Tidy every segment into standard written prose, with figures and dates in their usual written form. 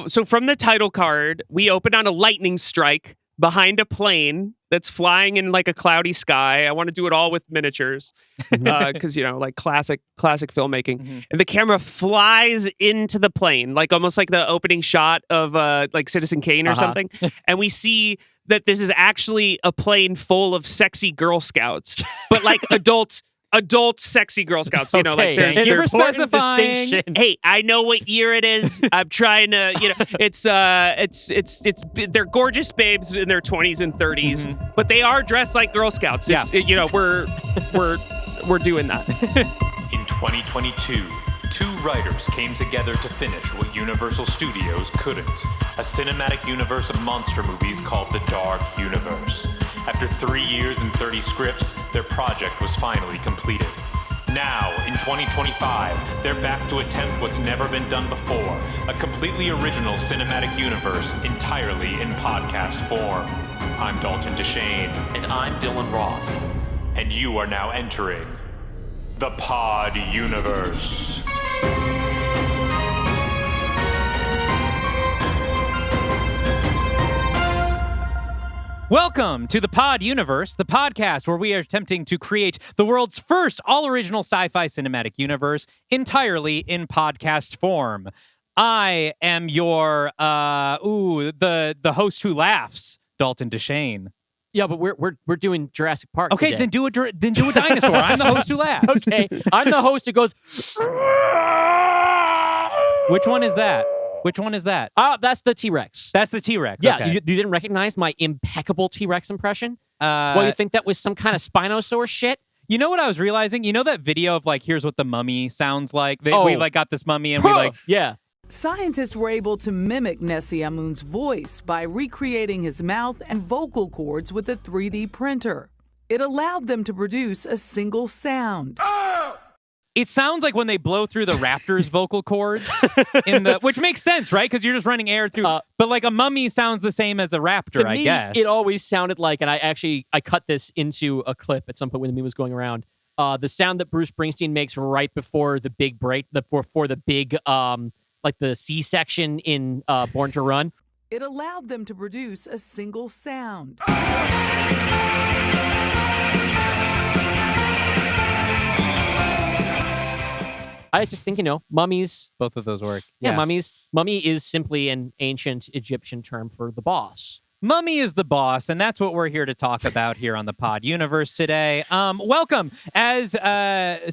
So from the title card, we open on a lightning strike behind a plane that's flying in like a cloudy sky. I want to do it all with miniatures because, like classic filmmaking. Mm-hmm. And the camera flies into the plane, like almost like the opening shot of like Citizen Kane or something. And we see that this is actually a plane full of sexy Girl Scouts, but like adult sexy Girl Scouts. You know, like there's Thank you for specifying. Hey, I know what year it is. I'm trying to, it's they're gorgeous babes in their 20s and 30s, but they are dressed like Girl Scouts. It's, we're doing that. In 2022, two writers came together to finish what Universal Studios couldn't. A cinematic universe of monster movies called the Dark Universe. After 3 years and 30 scripts, their project was finally completed. Now, in 2025, they're back to attempt what's never been done before, a completely original cinematic universe entirely in podcast form. I'm Dalton DeShane. And I'm Dylan Roth. And you are now entering the Pod Universe. Welcome to the Pod Universe, the podcast where we are attempting to create the world's first all-original sci-fi cinematic universe entirely in podcast form. I am your, the host who laughs, Dalton DeShane. Yeah, but we're doing Jurassic Park. Okay, today. then do a dinosaur. I'm the host who laughs. Okay, I'm the host who goes. Which one is that? That's the T-Rex. That's the T-Rex. Yeah, okay. you didn't recognize my impeccable T-Rex impression? You think that was some kind of Spinosaurus shit? You know what I was realizing? You know that video of like, here's what the mummy sounds like? We like got this mummy and we like... Yeah. Scientists were able to mimic Nessie Amun's voice by recreating his mouth and vocal cords with a 3D printer. It allowed them to produce a single sound. It sounds like when they blow through the raptor's vocal cords, which makes sense, right? Because you're just running air through. But like a mummy sounds the same as a raptor, to I me, guess. It always sounded like, and I cut this into a clip at some point when the meme was going around. The sound that Bruce Springsteen makes right before the big break, before the big, like the C-section in Born to Run. It allowed them to produce a single sound. I just think, mummies. Both of those work. Yeah, mummies. Mummy is simply an ancient Egyptian term for the boss. Mummy is the boss, and that's what we're here to talk about here on the Pod Universe today. Welcome. As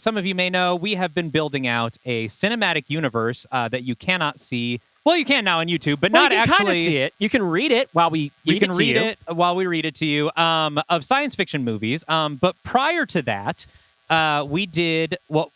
some of you may know, we have been building out a cinematic universe that you cannot see. Well, you can now on YouTube, but not you can actually. Kind of see it. You can read it while we read it to you. While we read it to you of science fiction movies. But prior to that, we did what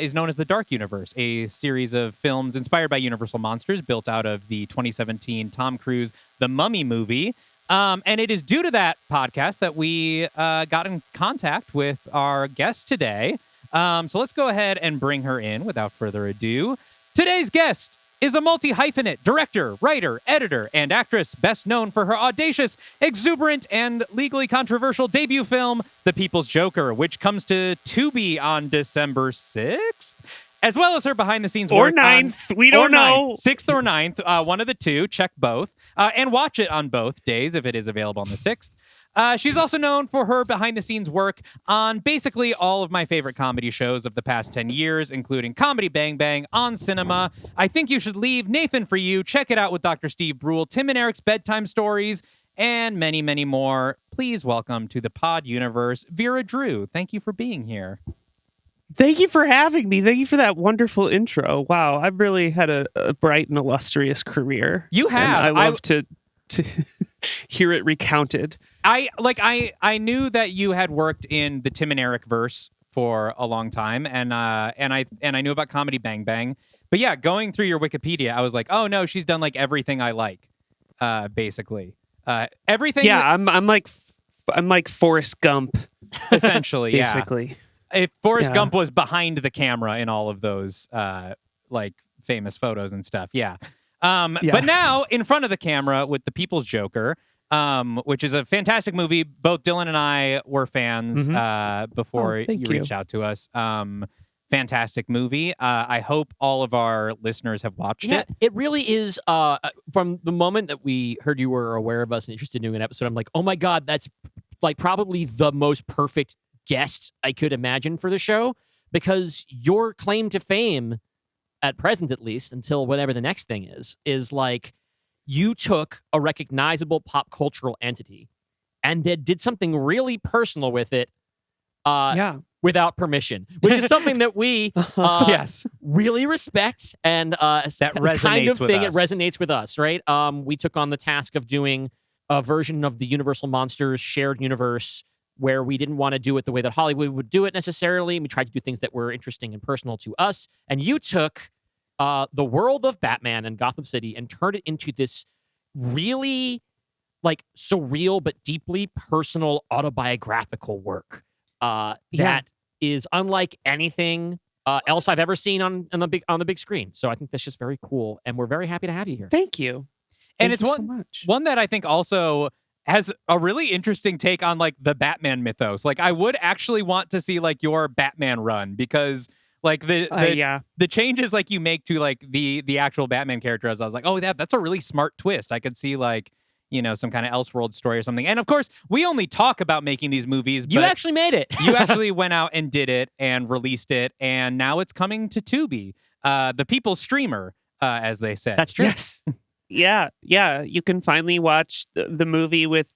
is known as the Dark Universe, a series of films inspired by Universal monsters built out of the 2017 Tom Cruise The Mummy movie. And it is due to that podcast that we got in contact with our guest today. So let's go ahead and bring her in without further ado. Today's guest is a multi-hyphenate director, writer, editor, and actress best known for her audacious, exuberant, and legally controversial debut film, The People's Joker, which comes to Tubi on December 6th, as well as her behind-the-scenes work. Or 9th, we don't know. 6th or 9th, one of the two, check both, and watch it on both days if it is available on the 6th. She's also known for her behind-the-scenes work on basically all of my favorite comedy shows of the past 10 years, including Comedy Bang Bang, On Cinema, I Think You Should Leave, Nathan For You, Check It Out with Dr. Steve Brule, Tim and Eric's Bedtime Stories, and many, many more. Please welcome to the Pod Universe, Vera Drew. Thank you for being here. Thank you for having me. Thank you for that wonderful intro. Wow, I've really had a bright and illustrious career. You have. And I love to hear it recounted. I knew that you had worked in the Tim and Eric verse for a long time, and I knew about Comedy Bang Bang. But yeah, going through your Wikipedia, I was like, oh no, she's done like everything I like, basically. Everything. Yeah, I'm like Forrest Gump, essentially. basically. Yeah. If Forrest Gump was behind the camera in all of those like famous photos and stuff, yeah. But now in front of the camera with The People's Joker, which is a fantastic movie. Both Dylan and I were fans before you reached out to us. Fantastic movie. I hope all of our listeners have watched it. It really is. from the moment that we heard you were aware of us and interested in doing an episode, I'm like, oh my God, that's like probably the most perfect guest I could imagine for the show, because your claim to fame, at present at least, until whatever the next thing is like you took a recognizable pop cultural entity and then did something really personal with it without permission, which is something that we really respect, and That the resonates kind of with thing us. it resonates with us, right? We took on the task of doing a version of the Universal Monsters shared universe where we didn't want to do it the way that Hollywood would do it necessarily. We tried to do things that were interesting and personal to us. And you took the world of Batman and Gotham City and turned it into this really like surreal but deeply personal autobiographical work that is unlike anything else I've ever seen on the big screen. So I think that's just very cool, and we're very happy to have you here. Thank you. And Thank it's you so much. one that I think also has a really interesting take on like the Batman mythos. Like I would actually want to see like your Batman run, because like the changes like you make to like the actual Batman character, as I was like, oh, that's a really smart twist. I could see like, you know, some kind of Elseworld story or something. And of course, we only talk about making these movies. You but actually made it. you actually went out and did it and released it, and now it's coming to Tubi, the people's streamer, as they said. That's true. Yes. Yeah. You can finally watch the movie with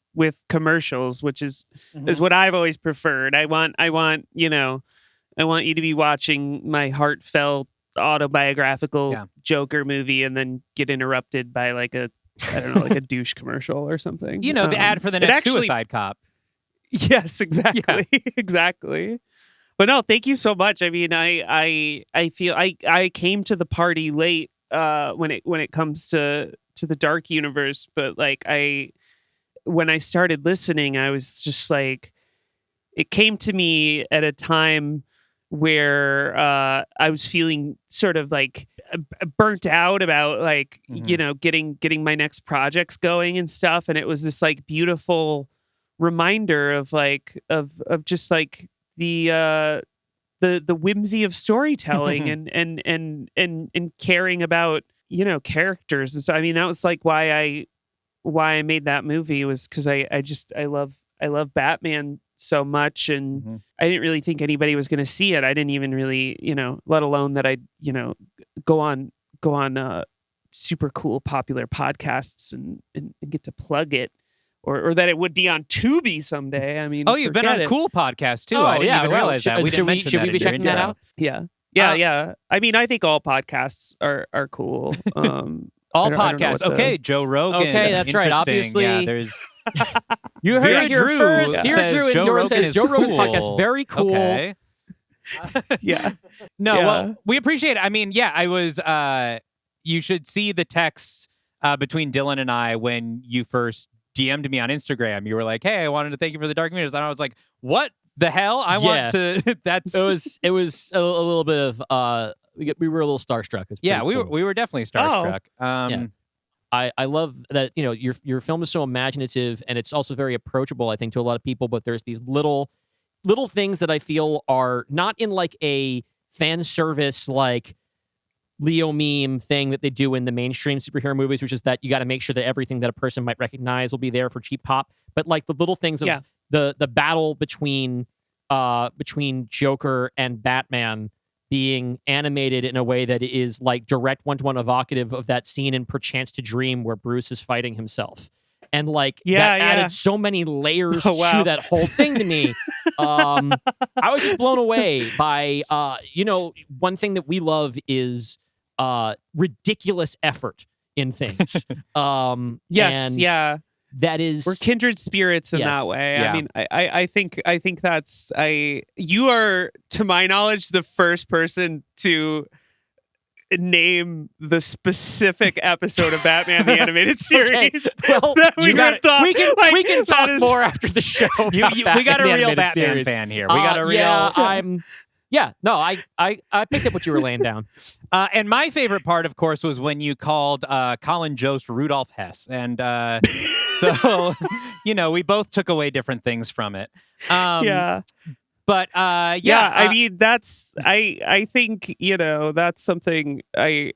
commercials, which is what I've always preferred. I want you to be watching my heartfelt autobiographical Joker movie and then get interrupted by like a like a douche commercial or something. You know, the ad for the next Suicide Cop. Yes, exactly. Exactly. But no, thank you so much. I mean, I feel I came to the party late when it comes to the Dark Universe, but like when I started listening, I was just like, it came to me at a time where I was feeling sort of like burnt out about like getting my next projects going and stuff, and it was this like beautiful reminder of like of just like the whimsy of storytelling and caring about characters. And so I mean that was like why I made that movie, was because I love Batman so much, and I didn't really think anybody was going to see it. I didn't even really, let alone that I'd, go on super cool popular podcasts and get to plug it, or that it would be on Tubi someday. I mean, you've been on cool podcasts too. Oh, I didn't even well, realize that. We didn't mention should that we be in your checking that intro. out? Yeah. I mean, I think all podcasts are cool. All I don't know podcasts. what Okay, Joe Rogan. Okay, that's right. Interesting. Obviously, yeah, there's you heard Vera it here Drew first. says Vera Drew Joe Rogan says is Joe Rogan cool. podcast very cool. Okay. Yeah. No, Yeah. well, we appreciate it. I mean, yeah, I was. You should see the texts between Dylan and I when you first DM'd me on Instagram. You were like, "Hey, I wanted to thank you for the Dark Universe," and I was like, "What the hell? I want to." That's It was a little bit of we were a little starstruck. It's yeah, pretty cool. we were definitely starstruck. Yeah. I love that your film is so imaginative, and it's also very approachable, I think, to a lot of people. But there's these little things that I feel are not in like a fan service like Leo meme thing that they do in the mainstream superhero movies, which is that you got to make sure that everything that a person might recognize will be there for cheap pop. But like the little things of the battle between Joker and Batman being animated in a way that is like direct one-to-one evocative of that scene in Perchance to Dream where Bruce is fighting himself. And like that added so many layers to that whole thing to me. I was just blown away by one thing that we love is ridiculous effort in things. That is, we're kindred spirits in that way. Yeah. I mean, I think that's you are, to my knowledge, the first person to name the specific episode of Batman the Animated Series. Well, that we ripped off. we can talk is more after the show. we got a real Batman series. fan here. We got a real. I picked up what you were laying down. And my favorite part, of course, was when you called Colin Jost Rudolph Hess. And so, we both took away different things from it. But I mean, that's I think, that's something I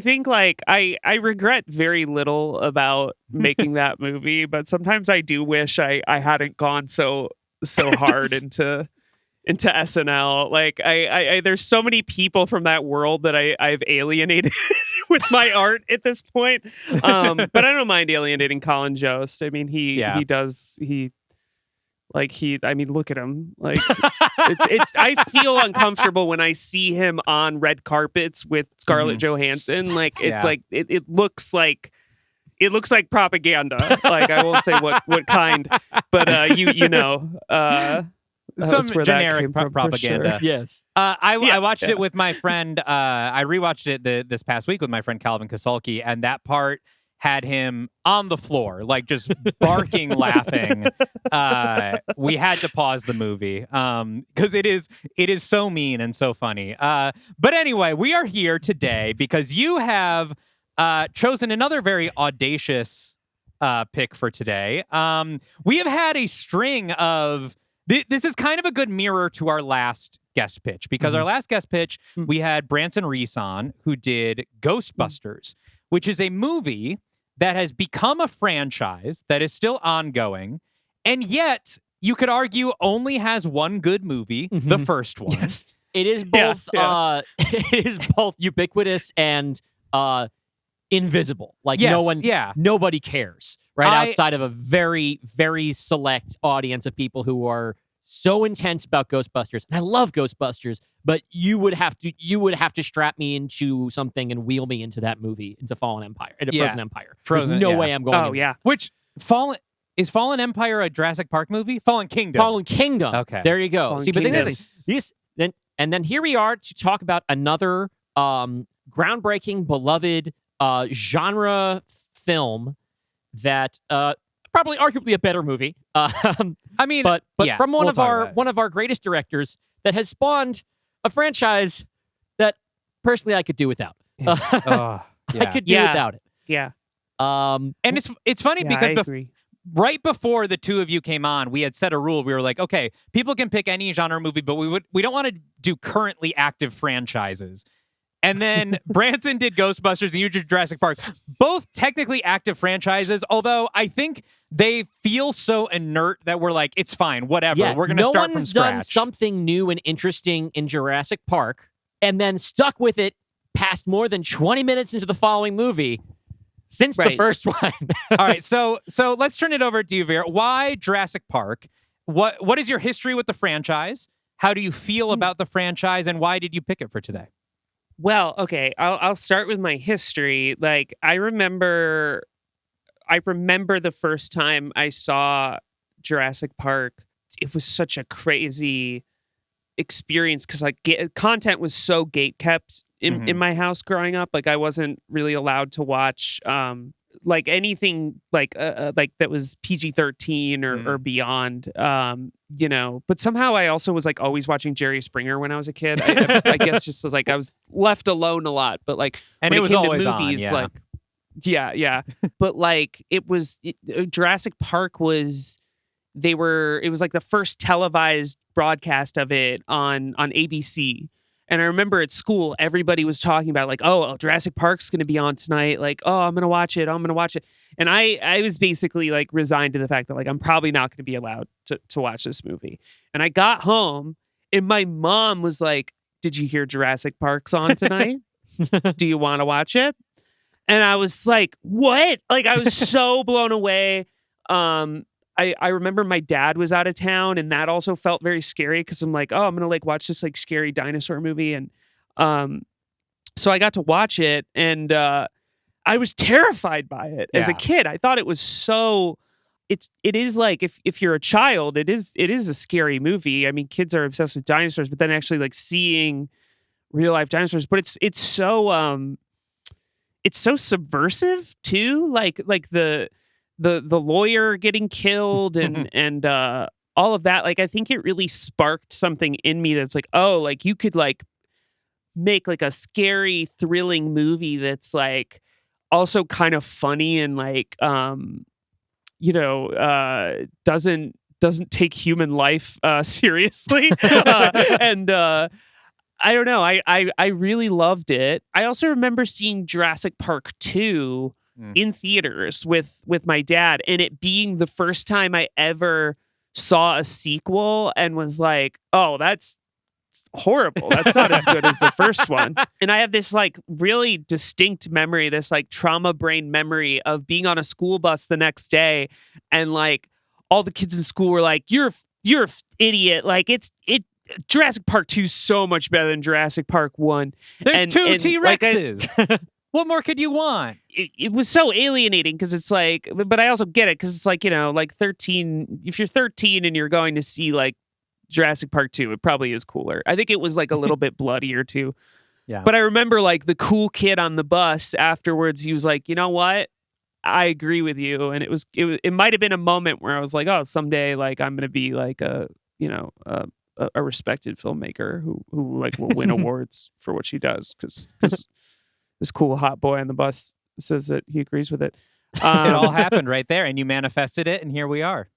think like I regret very little about making that movie, but sometimes I do wish I hadn't gone so hard into SNL. Like I there's so many people from that world that I've alienated with my art at this point. But I don't mind alienating Colin Jost. I mean, I mean, look at him. Like, I feel uncomfortable when I see him on red carpets with Scarlett Johansson. Like, it's like, it looks like propaganda. Like, I won't say what kind, but some generic propaganda. Sure. Yes. I watched it with my friend. I rewatched it this past week with my friend Calvin Kasulki, and that part had him on the floor, like just barking, laughing. We had to pause the movie because it is so mean and so funny. But anyway, we are here today because you have chosen another very audacious pick for today. We have had a string of. This is kind of a good mirror to our last guest pitch because our last guest pitch, we had Branson Reese on, who did Ghostbusters, which is a movie that has become a franchise that is still ongoing, and yet you could argue only has one good movie, the first one. Yes. It is both it is both ubiquitous and invisible. Like nobody cares, right? Outside of a very, very select audience of people who are so intense about Ghostbusters. And I love Ghostbusters, but you would have to strap me into something and wheel me into that movie, into Fallen Empire, into Frozen Empire. There's no way I'm going. Oh, yeah. Which Fallen Empire a Jurassic Park movie? Fallen Kingdom. Fallen Kingdom. Okay. There you go. Fallen See, but Kingdom. then here we are to talk about another groundbreaking, beloved genre film that probably arguably a better movie. I mean, but yeah, from one we'll of our greatest directors that has spawned a franchise that personally I could do without. I could do without it. Yeah. And it's funny because right before the two of you came on, we had set a rule. We were like, okay, people can pick any genre movie, but we don't want to do currently active franchises. And then Branson did Ghostbusters and you did Jurassic Park. Both technically active franchises, although I think they feel so inert that we're like, it's fine, whatever. Yeah, we're going to start from No one's done scratch. something new and interesting in Jurassic Park and then stuck with it past more than 20 minutes into the following movie since the first one. All right, so let's turn it over to you, Vera. Why Jurassic Park? What is your history with the franchise? How do you feel about the franchise, and why did you pick it for today? Well, okay, I'll start with my history. Like, I remember the first time I saw Jurassic Park. It was such a crazy experience because like content was so gate kept in my house growing up. Like, I wasn't really allowed to watch like anything like that was PG-13 or beyond. But somehow I also was like always watching Jerry Springer when I was a kid. I guess just like I was left alone a lot. But like, and when it was came always to movies, on, yeah. But like Jurassic Park was. It was like the first televised broadcast of it on ABC. And I remember at school, everybody was talking about like, oh, Jurassic Park's going to be on tonight. Like, oh, I'm going to watch it. And I was basically like resigned to the fact that like, I'm probably not going to be allowed to watch this movie. And I got home and my mom was like, did you hear Jurassic Park's on tonight? Do you want to watch it? And I was like, what? Like, I was so blown away. I remember my dad was out of town and that also felt very scary because I'm like, oh, I'm going to like watch this like scary dinosaur movie. And so I got to watch it and I was terrified by it as a kid. I thought it was so it is like if you're a child, it is a scary movie. I mean, kids are obsessed with dinosaurs, but then actually like seeing real life dinosaurs, but it's so subversive too. Like the lawyer getting killed and all of that. Like, I think it really sparked something in me that's like, oh, like you could like make like a scary, thrilling movie that's like also kind of funny and like, doesn't doesn't take human life seriously. And I don't know. I really loved it. I also remember seeing Jurassic Park 2 in theaters with my dad, and it being the first time I ever saw a sequel and was like, oh, that's horrible. That's not as good as the first one. And I have this like really distinct memory, this like trauma brain memory of being on a school bus the next day, and like all the kids in school were like, you're an idiot. Like Jurassic Park 2 is so much better than Jurassic Park 1. There's two T-Rexes. Like what more could you want? it was so alienating because it's like, but I also get it because it's like, like 13, if you're 13 and you're going to see like Jurassic Park 2, it probably is cooler. I think it was like a little bit bloodier too. Yeah. But I remember like the cool kid on the bus afterwards, he was like, you know what? I agree with you. And it might have been a moment where I was like, oh, someday like I'm going to be like a respected filmmaker who like will win awards for what she does because this cool hot boy on the bus says that he agrees with it. It all happened right there, and you manifested it, and here we are.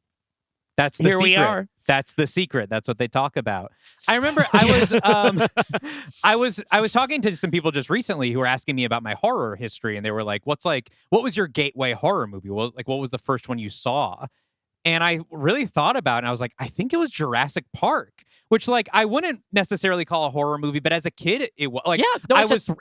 That's the here secret. we are. That's the secret. That's what they talk about. I remember I was talking to some people just recently who were asking me about my horror history, and they were like, what was your gateway horror movie? What was the first one you saw? And I really thought about it, and I was like, I think it was Jurassic Park, which like I wouldn't necessarily call a horror movie, but as a kid, it was like,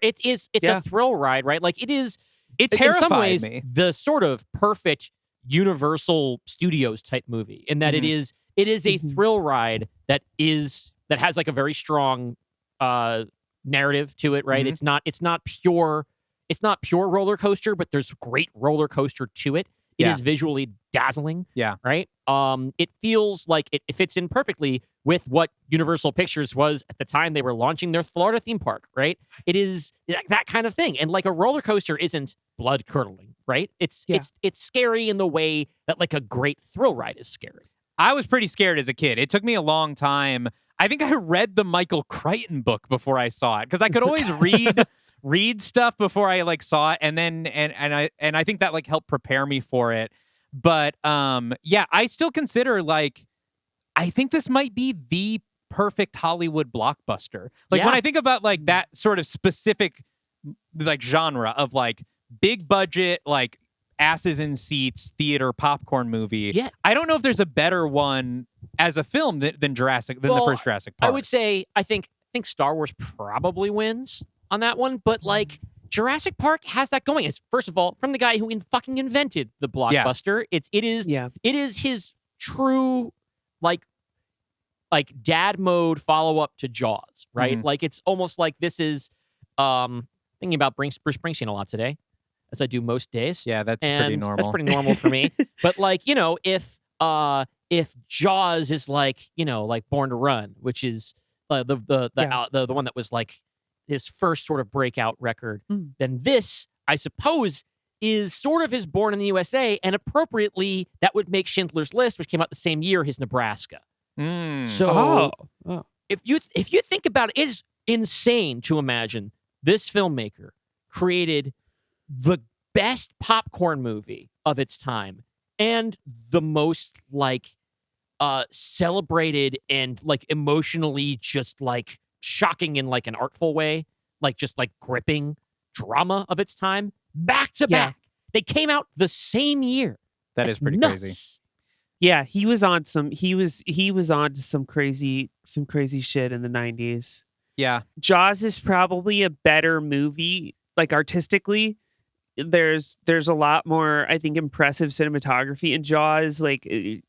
it's a thrill ride, right? Like it is. It terrified in some ways me. The sort of perfect Universal Studios type movie in that it is a thrill ride that has like a very strong narrative to it, right? It's not pure roller coaster, but there's great roller coaster to it. It is visually dazzling. Yeah. Right. It feels like it fits in perfectly with what Universal Pictures was at the time they were launching their Florida theme park. Right. It is that kind of thing. And like a roller coaster isn't blood curdling, right? It's scary in the way that like a great thrill ride is scary. I was pretty scared as a kid. It took me a long time. I think I read the Michael Crichton book before I saw it because I could always read stuff before I like saw it, and then I think that like helped prepare me for it. But I still consider like I think this might be the perfect Hollywood blockbuster. Like when I think about like that sort of specific like genre of like big budget like asses in seats theater popcorn movie. Yeah. I don't know if there's a better one as a film than the first Jurassic Park. I would say I think Star Wars probably wins on that one, but like Jurassic Park has that going. It's first of all from the guy who fucking invented the blockbuster. Yeah. It is his true like dad mode follow up to Jaws, right? Like it's almost like this is thinking about Bruce Springsteen a lot today, as I do most days. Yeah, that's pretty normal. That's pretty normal for me. But like if Jaws is like like Born to Run, which is the one that was like his first sort of breakout record, then this, I suppose, is sort of his Born in the USA, and appropriately, that would make Schindler's List, which came out the same year, his Nebraska. So, if you think about it, it is insane to imagine this filmmaker created the best popcorn movie of its time and the most like celebrated and like emotionally just like shocking in like an artful way, like just like gripping drama of its time back to back. They came out the same year. That is pretty nuts. crazy. Yeah, he was on to some crazy shit in the 90s. Yeah. Jaws is probably a better movie, like artistically. There's a lot more, I think, impressive cinematography in Jaws. Like, he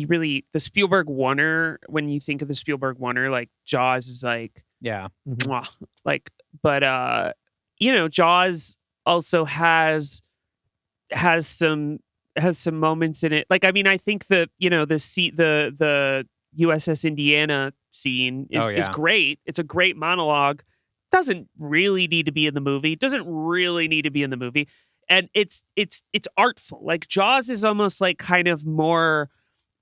really, the Spielberg oneer, when you think of the Spielberg oneer, like Jaws is like, mwah, like, but Jaws also has some moments in it. Like, I mean, I think the USS Indiana scene is great. It's a great monologue. Doesn't really need to be in the movie. And it's artful. Like Jaws is almost like kind of more.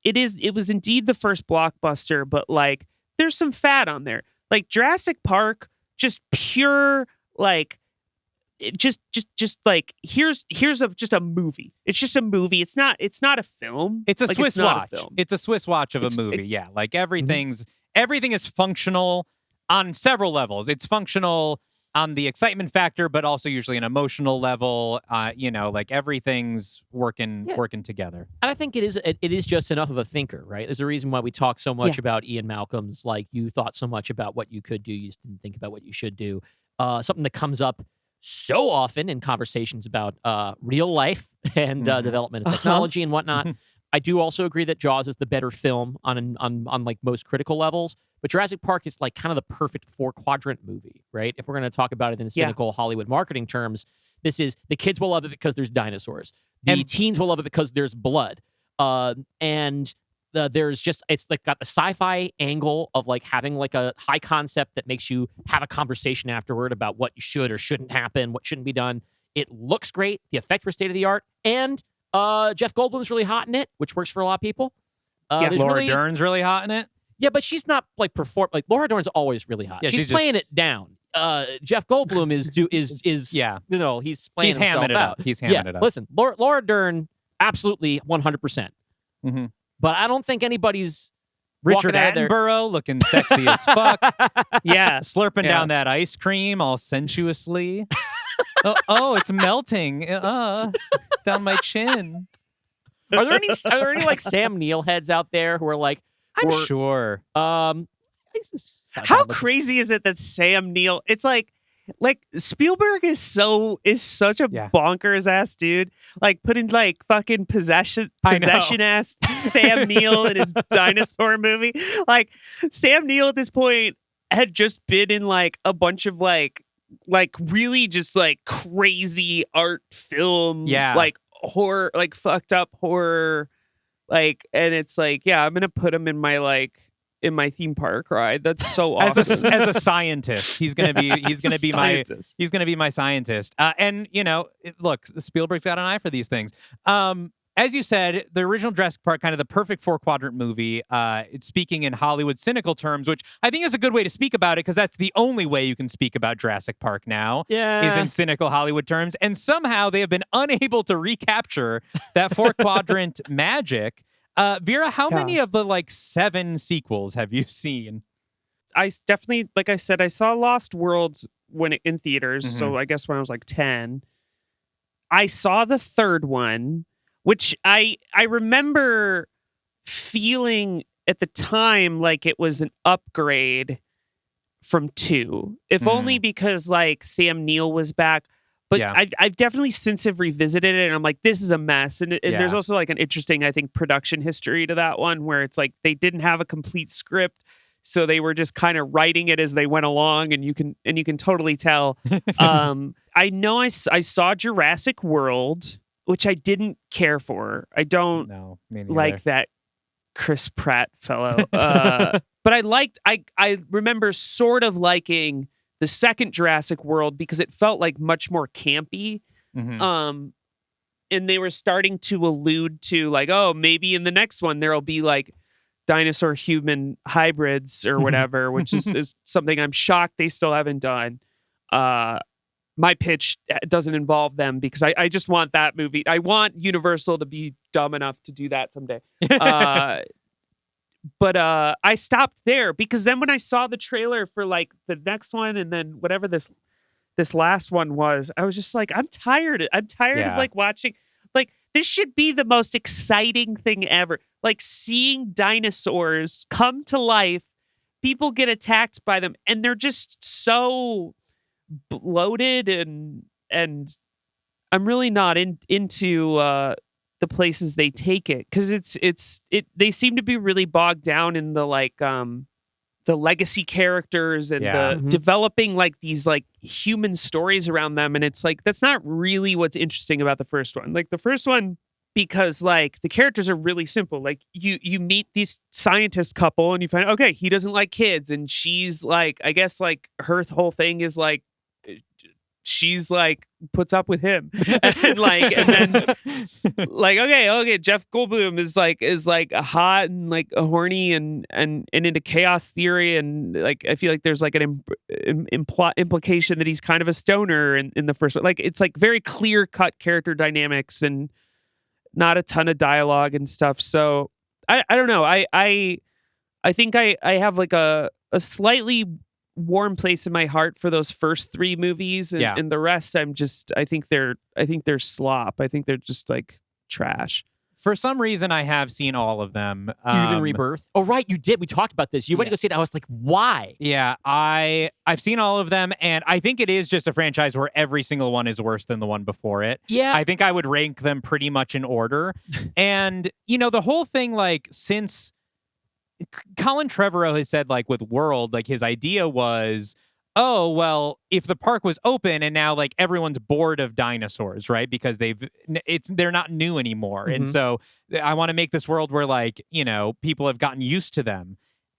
It was indeed the first blockbuster, but like there's some fat on there. Like Jurassic Park, just pure like just like here's just a movie. It's just a movie. It's not a film. It's a like, Swiss it's not watch. a film. It's a Swiss watch of a movie. Yeah, like everything is functional on several levels. It's functional on the excitement factor, but also usually an emotional level. Like everything's working together. And I think it is just enough of a thinker, right? There's a reason why we talk so much about Ian Malcolm's, like, you thought so much about what you could do, you just didn't think about what you should do. Something that comes up so often in conversations about real life and development of technology and whatnot. I do also agree that Jaws is the better film on like most critical levels, but Jurassic Park is like kind of the perfect 4-quadrant movie, right? If we're going to talk about it in cynical Hollywood marketing terms, this is the kids will love it because there's dinosaurs. The teens will love it because there's blood. There's just, it's like got the sci-fi angle of like having like a high concept that makes you have a conversation afterward about what should or shouldn't happen, what shouldn't be done. It looks great. The effects were state of the art, and Jeff Goldblum's really hot in it, which works for a lot of people. Laura Dern's really hot in it. Yeah, but she's not like like Laura Dern's always really hot. Yeah, she's playing it down. Jeff Goldblum is he's playing himself out. He's hamming it up. Listen, Laura Dern, absolutely 100%. Mm-hmm. But I don't think anybody's Richard walking out of there. Attenborough looking sexy as fuck. Yeah, slurping down that ice cream all sensuously. oh, it's melting down my chin. Are there any like Sam Neill heads out there who are like? I'm sure. How crazy is it that Sam Neill? It's like Spielberg is such a bonkers ass dude. Like putting like fucking possession ass Sam Neill in his dinosaur movie. Like Sam Neill at this point had just been in like a bunch of like really just like crazy art film, like horror, like fucked up horror, like, and it's like, I'm gonna put him in my theme park ride. That's so awesome. As a scientist, he's gonna be my scientist. And look, Spielberg's got an eye for these things. As you said, the original Jurassic Park, kind of the perfect 4-quadrant movie. It's speaking in Hollywood cynical terms, which I think is a good way to speak about it, because that's the only way you can speak about Jurassic Park now, is in cynical Hollywood terms. And somehow they have been unable to recapture that 4-quadrant magic. Vera, how many of the 7 sequels have you seen? I definitely, like I said, I saw Lost World in theaters, so I guess when I was 10. I saw the third one, which I remember feeling at the time like it was an upgrade from 2, if only because Sam Neill was back. But I've definitely since have revisited it, and I'm like, this is a mess. And there's also an interesting, I think, production history to that one, where it's they didn't have a complete script, so they were just kind of writing it as they went along, and you can totally tell. I know I saw Jurassic World, which I didn't care for. I don't like that Chris Pratt fellow. But I remember sort of liking the second Jurassic World because it felt much more campy. And they were starting to allude to maybe in the next one there'll be dinosaur human hybrids or whatever, which is something I'm shocked they still haven't done. My pitch doesn't involve them because I just want that movie. I want Universal to be dumb enough to do that someday. But I stopped there because then when I saw the trailer for the next one and then whatever this last one was, I was just I'm tired. I'm tired of watching. This should be the most exciting thing ever. Seeing dinosaurs come to life, people get attacked by them, and they're just so bloated and I'm really not into the places they take it, because they seem to be really bogged down in the legacy characters and the developing these human stories around them, and it's that's not really what's interesting about the first one. The first one, because the characters are really simple. You meet this scientist couple and you find, okay, he doesn't like kids, and she's I guess her whole thing is she's like puts up with him, and then like okay, Jeff Goldblum is like hot and like horny and into chaos theory, and like I feel like there's like an implication that he's kind of a stoner in the first one. Like it's like very clear cut character dynamics and not a ton of dialogue and stuff. So I don't know. I think I have like a slightly warm place in my heart for those first 3 movies, and the rest I think they're slop. I think they're just like trash. For some reason, I have seen all of them. Even Rebirth. Oh, right, you did. We talked about this. You went to go see it. I was like, why? Yeah, I've seen all of them, and I think it is just a franchise where every single one is worse than the one before it. Yeah. I think I would rank them pretty much in order. And, the whole thing, like, since Colin Trevorrow has said, like, with World, like, his idea was, oh, well, if the park was open and now like everyone's bored of dinosaurs, right? Because they're not new anymore. Mm-hmm. And so I want to make this world where like, people have gotten used to them.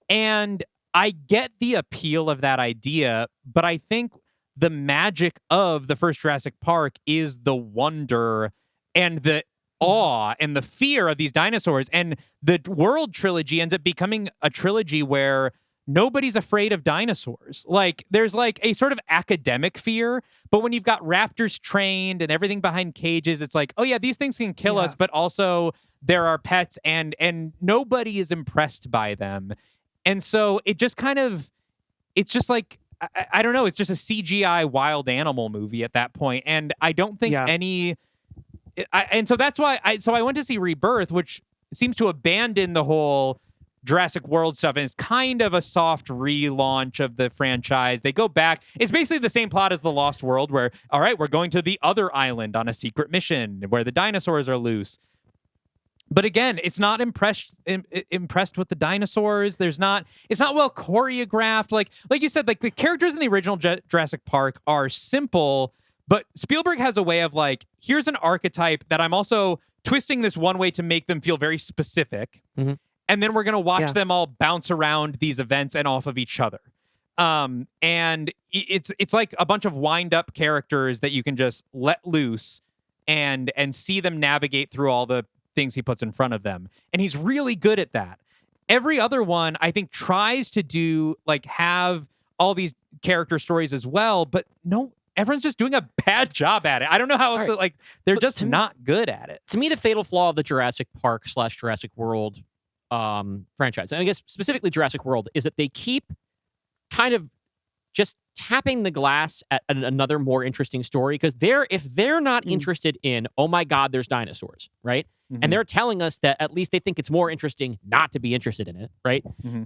And I get the appeal of that idea, but I think the magic of the first Jurassic Park is the wonder and the awe and the fear of these dinosaurs. And the World trilogy ends up becoming a trilogy where nobody's afraid of dinosaurs. Like, there's like a sort of academic fear, but when you've got raptors trained and everything behind cages, it's like, oh yeah, these things can kill us, but also there are pets and nobody is impressed by them. And so it just kind of, it's just like, I don't know, it's just a CGI wild animal movie at that point. And I don't think and so that's why I went to see Rebirth, which seems to abandon the whole Jurassic World stuff, and it's kind of a soft relaunch of the franchise. They go back. It's basically the same plot as The Lost World, where, all right, we're going to the other island on a secret mission where the dinosaurs are loose. But again, it's not impressed with the dinosaurs. It's not well choreographed. Like you said, like the characters in the original Jurassic Park are simple, but Spielberg has a way of like, here's an archetype that I'm also twisting this one way to make them feel very specific. Mm-hmm. And then we're going to watch them all bounce around these events and off of each other. And it's like a bunch of wind-up characters that you can just let loose and see them navigate through all the things he puts in front of them. And he's really good at that. Every other one, I think, tries to do, like, have all these character stories as well, but no, everyone's just doing a bad job at it. I don't know how else to, like, they're just not good at it. To me, the fatal flaw of the Jurassic Park / Jurassic World franchise, and I guess specifically Jurassic World, is that they keep kind of just tapping the glass at another more interesting story, because if they're not interested in, oh my God, there's dinosaurs, right? Mm-hmm. And they're telling us that at least they think it's more interesting not to be interested in it, right? Mm-hmm.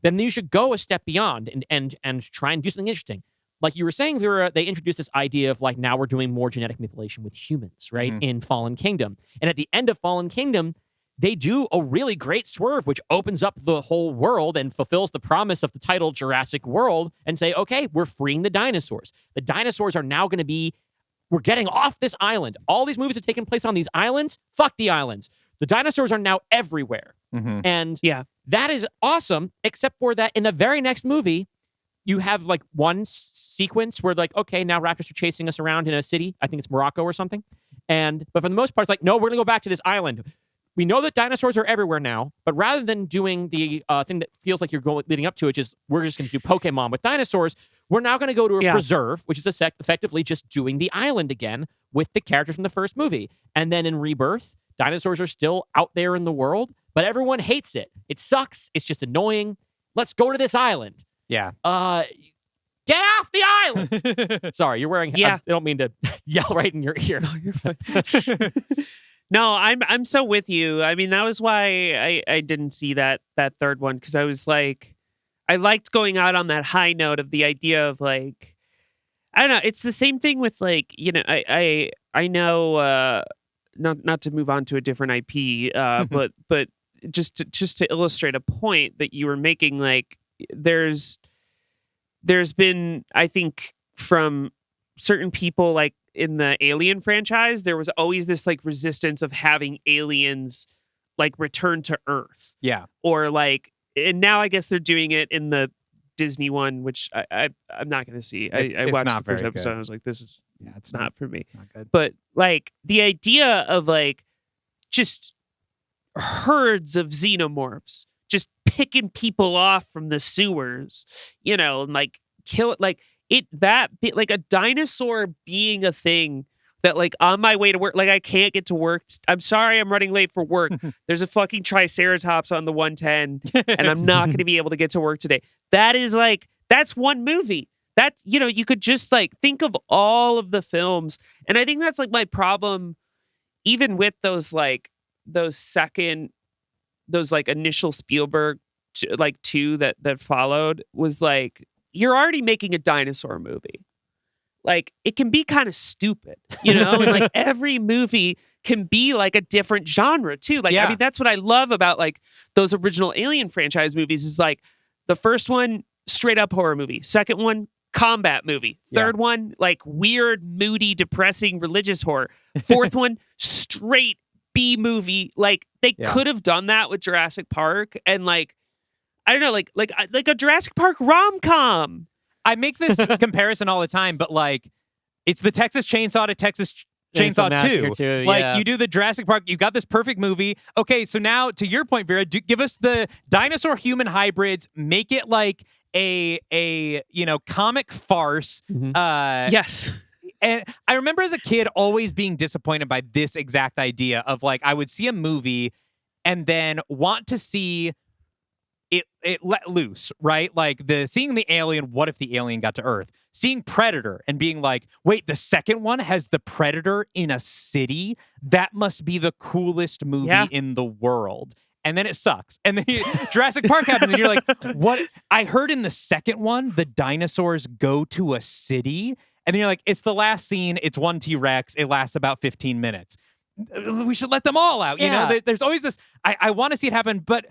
Then you should go a step beyond and try and do something interesting. Like you were saying, Vera, they introduced this idea of like, now we're doing more genetic manipulation with humans, right? Mm-hmm. In Fallen Kingdom. And at the end of Fallen Kingdom, they do a really great swerve, which opens up the whole world and fulfills the promise of the title Jurassic World, and say, okay, we're freeing the dinosaurs. The dinosaurs are now going to be, we're getting off this island. All these movies have taken place on these islands. Fuck the islands. The dinosaurs are now everywhere. Mm-hmm. And that is awesome, except for that in the very next movie, you have like one sequence where like, okay, now raptors are chasing us around in a city. I think it's Morocco or something. But for the most part, it's like, no, we're going to go back to this island. We know that dinosaurs are everywhere now, but rather than doing the thing that feels like you're leading up to it, which is we're just going to do Pokemon with dinosaurs, we're now going to go to a preserve, which is effectively just doing the island again with the characters from the first movie. And then in Rebirth, dinosaurs are still out there in the world, but everyone hates it. It sucks. It's just annoying. Let's go to this island. Yeah. Get off the island. Sorry, you're wearing... I don't mean to yell right in your ear. No, you're fine. No, I'm so with you. I mean, that was why I didn't see that third one, because I was like, I liked going out on that high note of the idea of like, I don't know. It's the same thing with like, I know not to move on to a different IP, but just to illustrate a point that you were making, like there's been, I think, from certain people like in the Alien franchise, there was always this like resistance of having aliens like return to Earth. Yeah. Or like, and now I guess they're doing it in the Disney one, which I'm not going to see. I It's watched not the first very episode. good. I was like, this is it's not for me. Not good. But like the idea of like just herds of xenomorphs just picking people off from the sewers, you know, and like kill it, like like a dinosaur being a thing that like on my way to work, like I can't get to work. I'm sorry, I'm running late for work. There's a fucking triceratops on the 110 and I'm not going to be able to get to work today. That is like, that's one movie. That, you know, you could just like think of all of the films. And I think that's like my problem, even with those initial Spielberg like two that followed, was like, you're already making a dinosaur movie. Like, it can be kind of stupid, you know? And like every movie can be like a different genre too. Like, I mean, that's what I love about like those original Alien franchise movies is like the first one, straight up horror movie. Second one, combat movie. Third one, like weird, moody, depressing religious horror. Fourth one, straight B movie. Like they could have done that with Jurassic Park and like, I don't know, like a Jurassic Park rom-com. I make this comparison all the time, but like it's the Texas Chainsaw to Texas Chainsaw 2. Like you do the Jurassic Park, you got this perfect movie. Okay, so now to your point, Vera, give us the dinosaur human hybrids, make it like a you know, comic farce. Yes. And I remember as a kid always being disappointed by this exact idea of like I would see a movie and then want to see it let loose, right? Like seeing the alien, what if the alien got to Earth? Seeing Predator and being like, wait, the second one has the Predator in a city? That must be the coolest movie in the world. And then it sucks. And then Jurassic Park happens and you're like, what? I heard in the second one, the dinosaurs go to a city. And then you're like, it's the last scene. It's one T-Rex. It lasts about 15 minutes. We should let them all out. You know, there's always this, I want to see it happen, but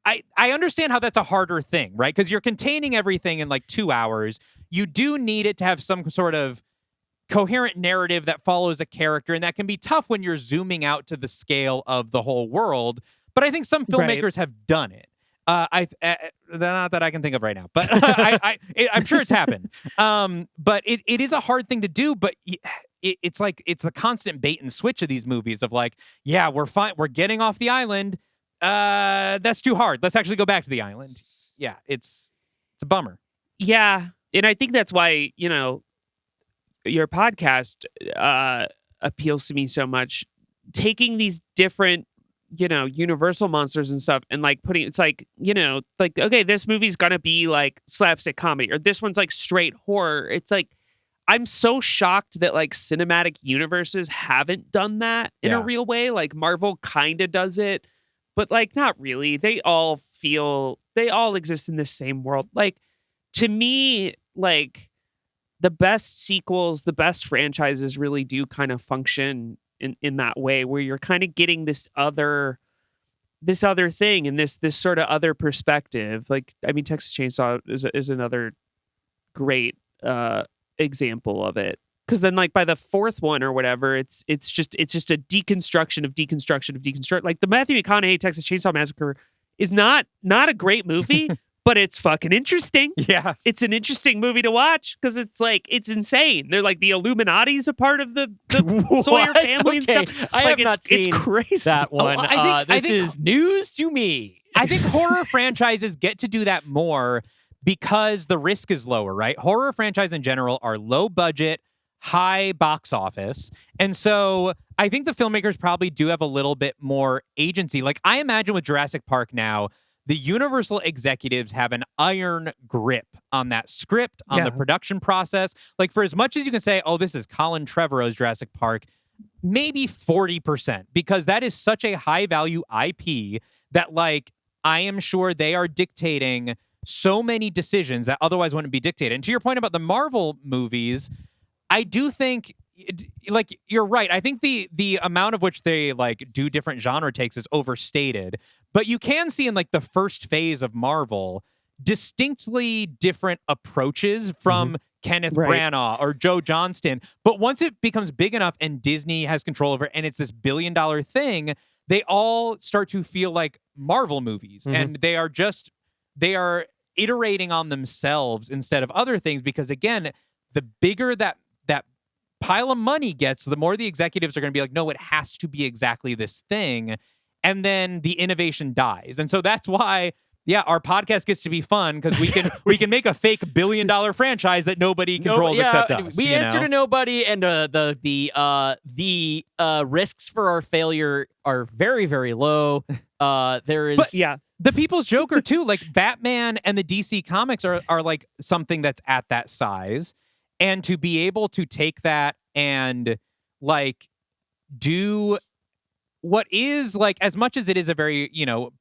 I understand how that's a harder thing, right? Because you're containing everything in like 2 hours. You do need it to have some sort of coherent narrative that follows a character, and that can be tough when you're zooming out to the scale of the whole world. But I think some filmmakers have done it. Not that I can think of right now, but I'm sure it's happened. But it is a hard thing to do, but it's like, it's the constant bait and switch of these movies of like, yeah, we're fine. We're getting off the island. That's too hard. Let's actually go back to the island. Yeah, it's a bummer. Yeah. And I think that's why, you know, your podcast appeals to me so much. Taking these different, you know, Universal monsters and stuff and like it's like, you know, like, okay, this movie's gonna be like slapstick comedy or this one's like straight horror. It's like, I'm so shocked that like cinematic universes haven't done that in a real way. Like Marvel kind of does it, but like not really. They all exist in the same world. Like to me, like the best sequels, the best franchises really do kind of function in that way where you're kind of getting this other thing and this sort of other perspective. Like, I mean, Texas Chainsaw is another great example of it. Because then, like by the fourth one or whatever, it's just a deconstruction of deconstruction. Like the Matthew McConaughey Texas Chainsaw Massacre is not a great movie, but it's fucking interesting. Yeah, it's an interesting movie to watch because it's like it's insane. They're like the Illuminati's a part of the Sawyer family and stuff. I have not seen it's crazy. that one. I think this is news to me. I think horror franchises get to do that more because the risk is lower, right? Horror franchises in general are low budget, high box office. And so I think the filmmakers probably do have a little bit more agency. Like I imagine with Jurassic Park now, the Universal executives have an iron grip on that script, on the production process. Like for as much as you can say, oh, this is Colin Trevorrow's Jurassic Park, maybe 40%, because that is such a high value IP that like, I am sure they are dictating so many decisions that otherwise wouldn't be dictated. And to your point about the Marvel movies, I do think, like, you're right. I think the amount of which they, like, do different genre takes is overstated. But you can see in, like, the first phase of Marvel distinctly different approaches from Kenneth Branagh or Joe Johnston. But once it becomes big enough and Disney has control over it and it's this billion-dollar thing, they all start to feel like Marvel movies. And they are iterating on themselves instead of other things, because again, the bigger that pile of money gets, the more the executives are going to be like, no, it has to be exactly this thing. And then the innovation dies. And so that's why, yeah, our podcast gets to be fun, because we can make a fake $1 billion franchise that nobody controls except us. We answer to nobody, and the risks for our failure are very, very low. There is, the People's Joker too. Like Batman and the DC comics are like something that's at that size, and to be able to take that and like do what is like, as much as it is a very,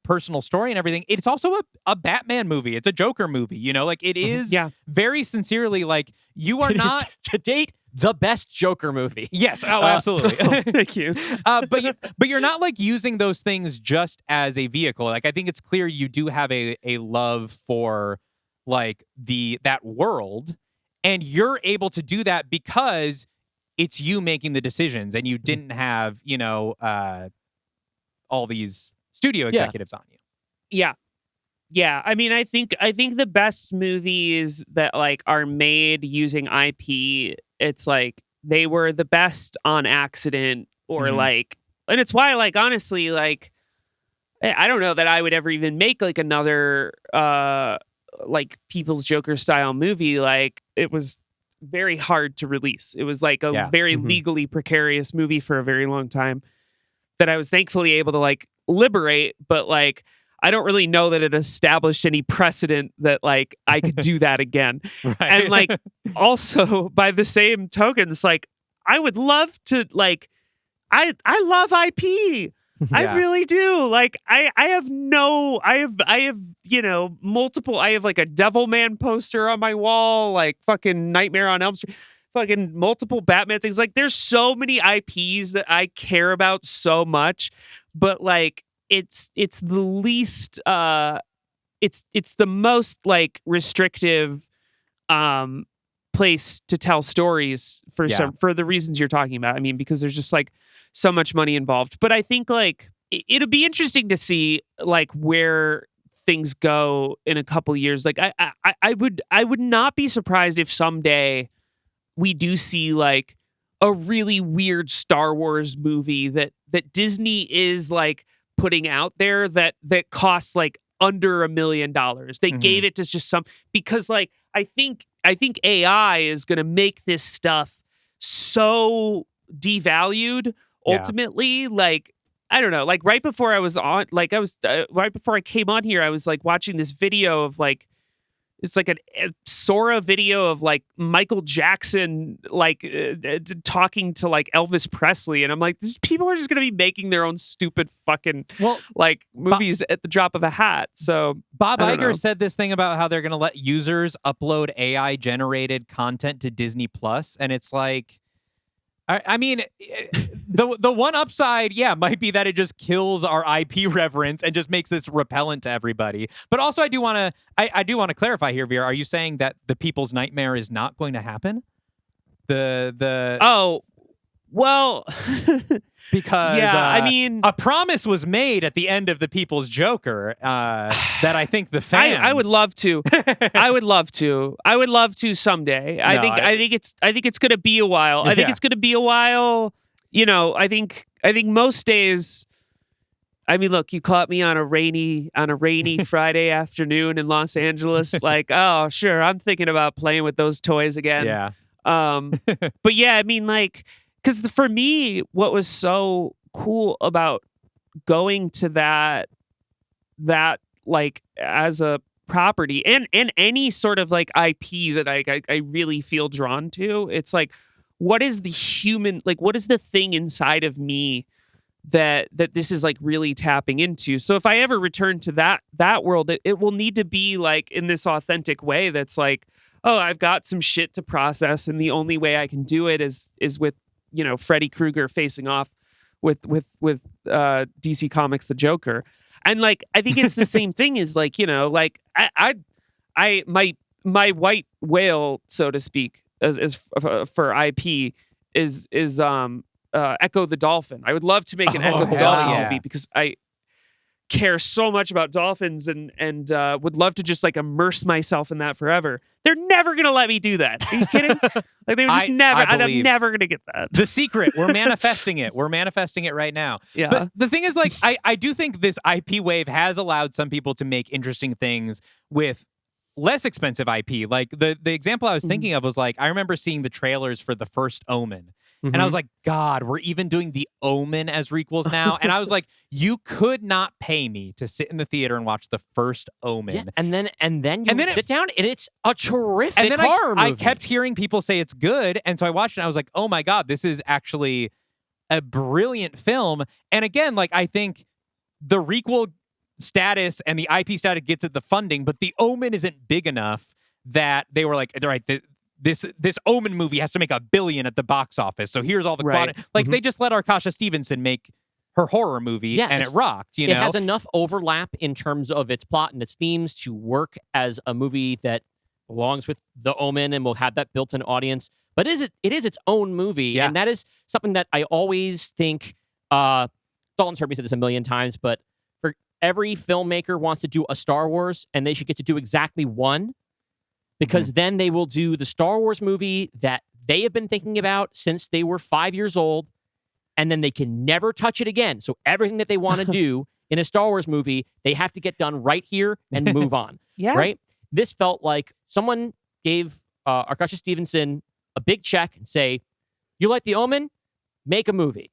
personal story and everything, it's also a Batman movie. It's a Joker movie, like it is very sincerely, like, you are not to date the best Joker movie. Yes. Oh, absolutely. Thank you. But you're not like using those things just as a vehicle. Like, I think it's clear you do have a love for like that world, and you're able to do that because it's you making the decisions, and you didn't have, all these studio executives on you. Yeah. Yeah. I mean, I think the best movies that like are made using IP, it's like they were the best on accident, or like, and it's why, like, honestly, like, I don't know that I would ever even make like another like People's Joker style movie. Like, it was very hard to release. It was like a very legally precarious movie for a very long time that I was thankfully able to like liberate, but like I don't really know that it established any precedent that like I could do that again. Right. And like also by the same token, it's like I would love to like I love IP. I really do. Like I have multiple. I have like a Devilman poster on my wall, like fucking Nightmare on Elm Street, fucking multiple Batman things. Like there's so many IPs that I care about so much, but like it's the least it's the most like restrictive place to tell stories for the reasons you're talking about. I mean, because there's just like so much money involved. But I think like it'll be interesting to see like where things go in a couple years. Like I would not be surprised if someday we do see like a really weird Star Wars movie that Disney is like putting out there that costs like under $1 million. They gave it to just some, because like I think AI is going to make this stuff so devalued ultimately. Like I don't know, like right before I was on, like I was right before I came on here, I was like watching this video of like, it's like a Sora video of like Michael Jackson like talking to like Elvis Presley, and I'm like, these people are just gonna be making their own stupid fucking like movies at the drop of a hat. So Bob Iger said this thing about how they're gonna let users upload AI generated content to Disney Plus, and it's like, I mean, the one upside, might be that it just kills our IP reverence and just makes this repellent to everybody. But also, I do want to clarify here, Vera. Are you saying that the People's Nightmare is not going to happen? Because I mean, a promise was made at the end of the People's Joker that I think the fans. I would love to. I would love to someday. I think it's going to be a while. I think it's going to be a while. You know, I think most days. I mean, look, you caught me on a rainy Friday afternoon in Los Angeles. Like, oh, sure, I'm thinking about playing with those toys again. Yeah. But yeah, I mean, like. Because for me, what was so cool about going to that like as a property and any sort of like IP that I really feel drawn to, it's like, what is the human, like what is the thing inside of me that this is like really tapping into? So if I ever return to that world, it will need to be like in this authentic way that's like, oh, I've got some shit to process, and the only way I can do it is with, you know, Freddy Krueger facing off with DC Comics the Joker. And like I think it's the same thing as like, you know, like my white whale, so to speak, as for IP is Echo the Dolphin. I would love to make an Echo the Dolphin movie, because care so much about dolphins and would love to just like immerse myself in that forever. They're never gonna let me do that. Are you kidding? Like they were just never. I'm never gonna get that. The secret. We're manifesting it. We're manifesting it right now. Yeah. But the thing is, like, I do think this IP wave has allowed some people to make interesting things with less expensive IP. Like the example I was thinking of was like, I remember seeing the trailers for The First Omen. And I was like, God, we're even doing The Omen as requels now. And I was like, you could not pay me to sit in the theater and watch The First Omen. Yeah, and then you sit down and it's a terrific horror movie. I kept hearing people say it's good. And so I watched it and I was like, oh my God, this is actually a brilliant film. And again, like I think the requel status and the IP status gets it the funding, but The Omen isn't big enough that they were like, all right, this Omen movie has to make $1 billion at the box office. So here's all the quality. Like they just let Arkasha Stevenson make her horror movie and it rocked. You know, it has enough overlap in terms of its plot and its themes to work as a movie that belongs with The Omen and will have that built-in audience. But it is its own movie, and that is something that I always think. Dalton's heard me say this a million times, but for every filmmaker wants to do a Star Wars, and they should get to do exactly one. Because then they will do the Star Wars movie that they have been thinking about since they were 5 years old, and then they can never touch it again. So everything that they want to do in a Star Wars movie, they have to get done right here and move on. Right? This felt like someone gave Arkasha Stevenson a big check and say, you like The Omen? Make a movie.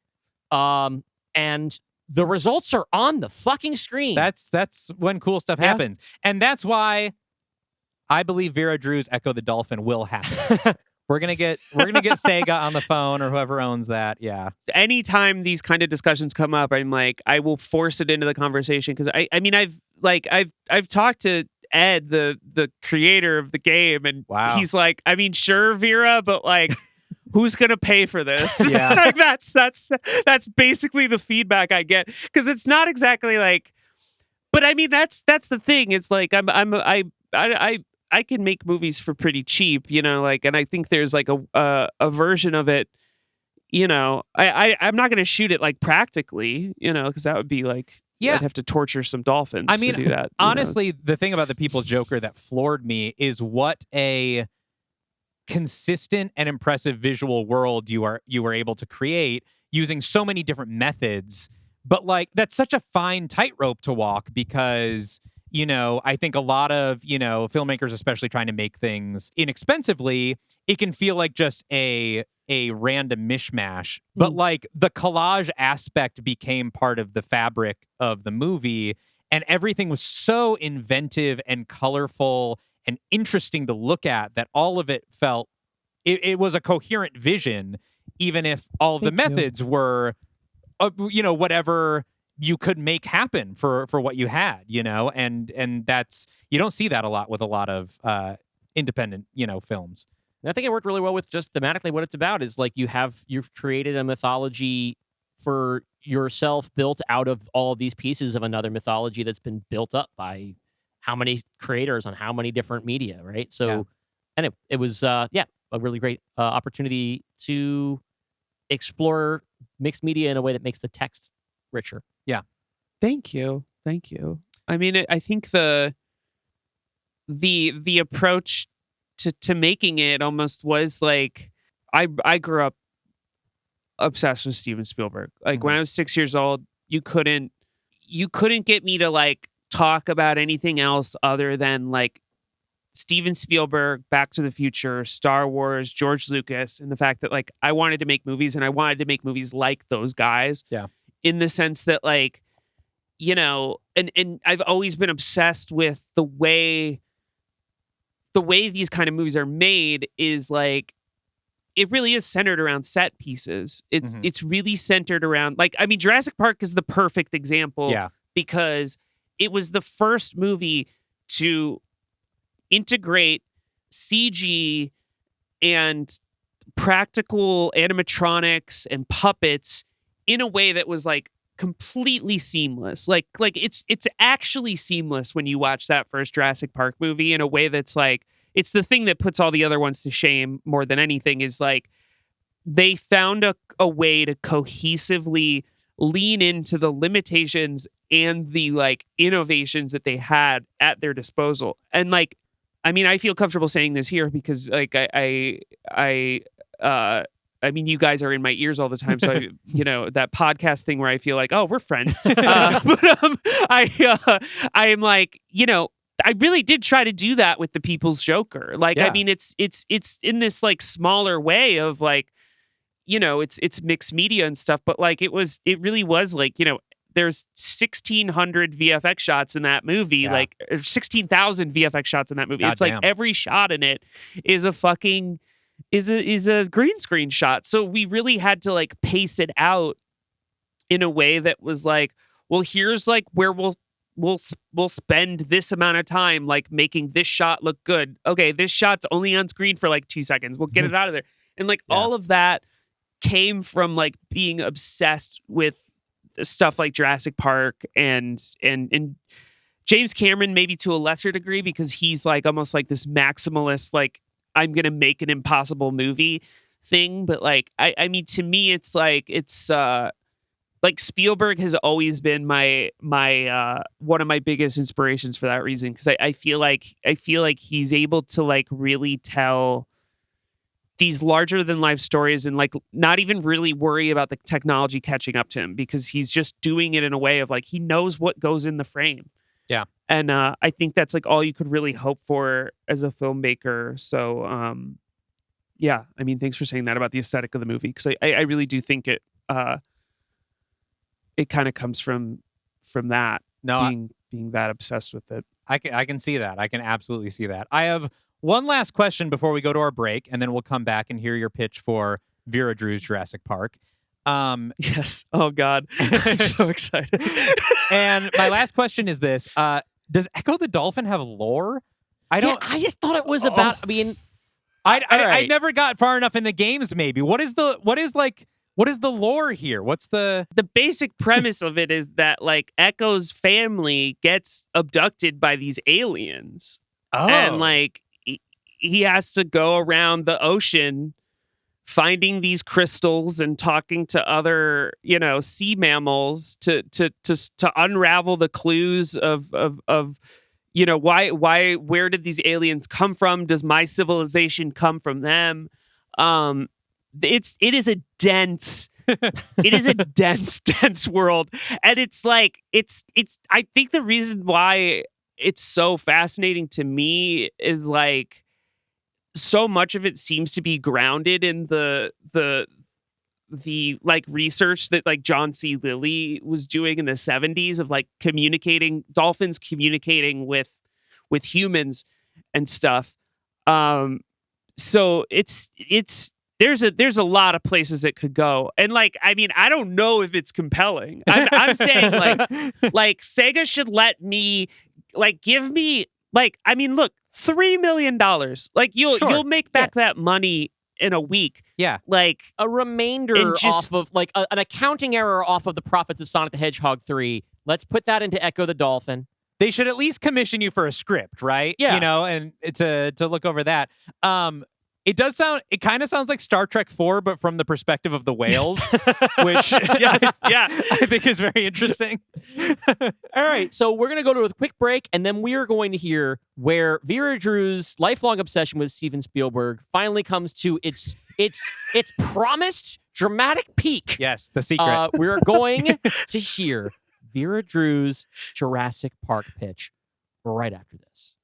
And the results are on the fucking screen. That's when cool stuff happens. And that's why I believe Vera Drew's Echo the Dolphin will happen. We're gonna get Sega on the phone or whoever owns that. Yeah. Anytime these kind of discussions come up, I'm like, I will force it into the conversation because I mean I've talked to Ed, the creator of the game, and he's like, I mean, sure, Vera, but like, who's gonna pay for this? Yeah. Like, that's basically the feedback I get because it's not exactly like, but I mean that's the thing. It's like I can make movies for pretty cheap, you know, like, and I think there's like a version of it, you know, I'm not going to shoot it like practically, you know, because that would be like, I'd have to torture some dolphins to do that. Honestly, the thing about The People's Joker that floored me is what a consistent and impressive visual world you were able to create using so many different methods. But like, that's such a fine tightrope to walk because, you know, I think a lot of, you know, filmmakers, especially trying to make things inexpensively, it can feel like just a random mishmash. But like the collage aspect became part of the fabric of the movie, and everything was so inventive and colorful and interesting to look at that all of it felt it was a coherent vision, even if all of the methods were, you know, whatever you could make happen for what you had, you know, and that's, you don't see that a lot with a lot of independent, you know, films. And I think it worked really well with just thematically what it's about is like you've created a mythology for yourself built out of all of these pieces of another mythology that's been built up by how many creators on how many different media, right? So, and it was a really great opportunity to explore mixed media in a way that makes the text richer. Yeah. Thank you. I mean, I think the approach to making it almost was like, I grew up obsessed with Steven Spielberg. Like when I was 6 years old, you couldn't get me to like talk about anything else other than like Steven Spielberg, Back to the Future, Star Wars, George Lucas, and the fact that like I wanted to make movies and I wanted to make movies like those guys. Yeah. In the sense that like, you know, and I've always been obsessed with the way these kind of movies are made is like, it really is centered around set pieces. It's really centered around like, I mean, Jurassic Park is the perfect example because it was the first movie to integrate CG and practical animatronics and puppets in a way that was like completely seamless. Like it's actually seamless when you watch that first Jurassic Park movie in a way that's like, it's the thing that puts all the other ones to shame more than anything is like they found a way to cohesively lean into the limitations and the like innovations that they had at their disposal. And like, I mean, I feel comfortable saying this here because like I mean, you guys are in my ears all the time, so that podcast thing where I feel like, oh, we're friends. But I am like, I really did try to do that with The People's Joker. Like, I mean, it's in this like smaller way of like, it's mixed media and stuff, but like it really was like, there's 1,600 VFX shots in that movie, like 16,000 VFX shots in that movie. It's like every shot in it is a fucking is a green screen shot. So we really had to like pace it out in a way that was like, well, here's like where we'll spend this amount of time like making this shot look good. Okay, this shot's only on screen for like 2 seconds. We'll get it out of there. And like all of that came from like being obsessed with stuff like Jurassic Park and James Cameron maybe to a lesser degree because he's like almost like this maximalist, like I'm going to make an impossible movie thing. But like, I mean, to me, it's like Spielberg has always been my one of my biggest inspirations for that reason. Cause I feel like he's able to like really tell these larger than life stories and like not even really worry about the technology catching up to him because he's just doing it in a way of like, he knows what goes in the frame. Yeah. And I think that's like all you could really hope for as a filmmaker. So, I mean, thanks for saying that about the aesthetic of the movie. Cause I really do think it kind of comes from that being that obsessed with it. I can see that. I can absolutely see that. I have one last question before we go to our break, and then we'll come back and hear your pitch for Vera Drew's Jurassic Park. Yes. Oh God. I'm so excited. And my last question is this. Does Echo the Dolphin have lore? I just thought it was about, I mean, I never got far enough in the games maybe. What is the lore here? What's the basic premise of it is that like Echo's family gets abducted by these aliens. Oh. And like he has to go around the ocean finding these crystals and talking to other, sea mammals to unravel the clues of where did these aliens come from? Does my civilization come from them? It is a dense world. And it's like, I think the reason why it's so fascinating to me is like, so much of it seems to be grounded in the like research that like John C. Lilly was doing in the 70s of like dolphins communicating with humans and stuff. So there's a lot of places it could go. And like, I mean, I don't know if it's compelling. I'm saying like Sega should let me like give me like, I mean, look, $3 million. Like you'll make back that money in a week. Yeah. Like a remainder off of like an accounting error off of the profits of Sonic the Hedgehog 3. Let's put that into Echo the Dolphin. They should at least commission you for a script, right? Yeah. And to look over that. It kind of sounds like Star Trek 4, but from the perspective of the whales, which I think is very interesting. All right, so we're going to go to a quick break, and then we are going to hear where Vera Drew's lifelong obsession with Steven Spielberg finally comes to its promised dramatic peak. Yes, the secret. We're going to hear Vera Drew's Jurassic Park pitch right after this.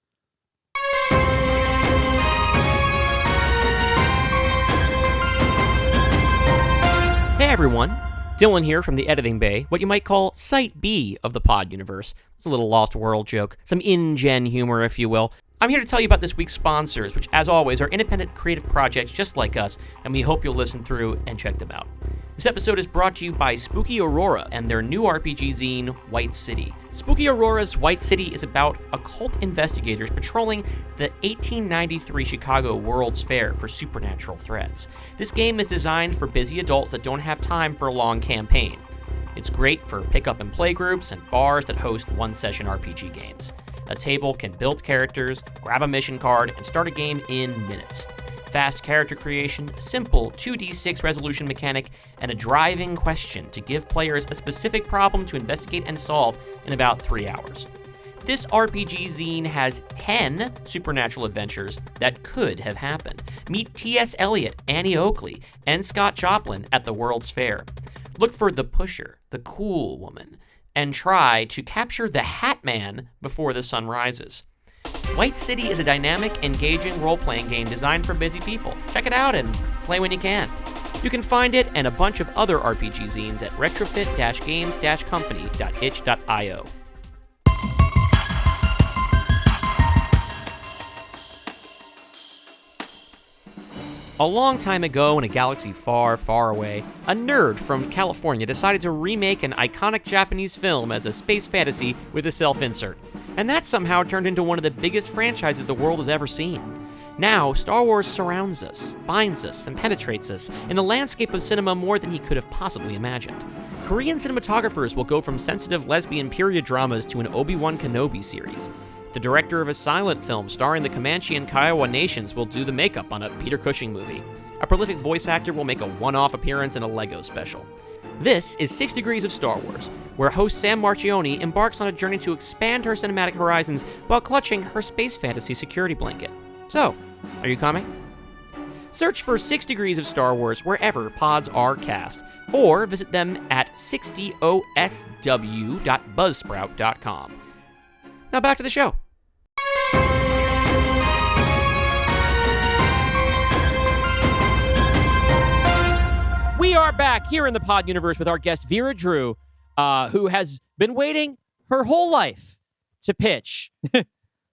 Hey everyone, Dylan here from the Editing Bay, what you might call Site B of the Pod Universe. It's a little Lost World joke, some in-gen humor, if you will. I'm here to tell you about this week's sponsors, which, as always, are independent creative projects just like us, and we hope you'll listen through and check them out. This episode is brought to you by Spooky Aurora and their new RPG zine, White City. Spooky Aurora's White City is about occult investigators patrolling the 1893 Chicago World's Fair for supernatural threats. This game is designed for busy adults that don't have time for a long campaign. It's great for pick-up and play groups and bars that host one-session RPG games. A table can build characters, grab a mission card, and start a game in minutes. fast character creation, simple 2d6 resolution mechanic, and a driving question to give players a specific problem to investigate and solve in about 3 hours. This RPG zine has 10 supernatural adventures that could have happened. Meet T.S. Eliot, Annie Oakley, and Scott Joplin at the World's Fair. Look for the Pusher, the Cool Woman, and try to capture the Hat Man before the sun rises. White City is a dynamic, engaging role-playing game designed for busy people. Check it out and play when you can. You can find it and a bunch of other RPG zines at retrofit-games-company.itch.io. A long time ago in a galaxy far, far away, a nerd from California decided to remake an iconic Japanese film as a space fantasy with a self-insert. And that somehow turned into one of the biggest franchises the world has ever seen. Now, Star Wars surrounds us, binds us, and penetrates us in a landscape of cinema more than he could have possibly imagined. Korean cinematographers will go from sensitive lesbian period dramas to an Obi-Wan Kenobi series. The director of a silent film starring the Comanche and Kiowa nations will do the makeup on a Peter Cushing movie. A prolific voice actor will make a one-off appearance in a Lego special. This is 6 Degrees of Star Wars, where host Sam Marchioni embarks on a journey to expand her cinematic horizons while clutching her space fantasy security blanket. So, are you coming? Search for 6 Degrees of Star Wars wherever pods are cast, or visit them at 60osw.buzzsprout.com. Now back to the show. We are back here in the Pod Universe with our guest Vera Drew, who has been waiting her whole life to pitch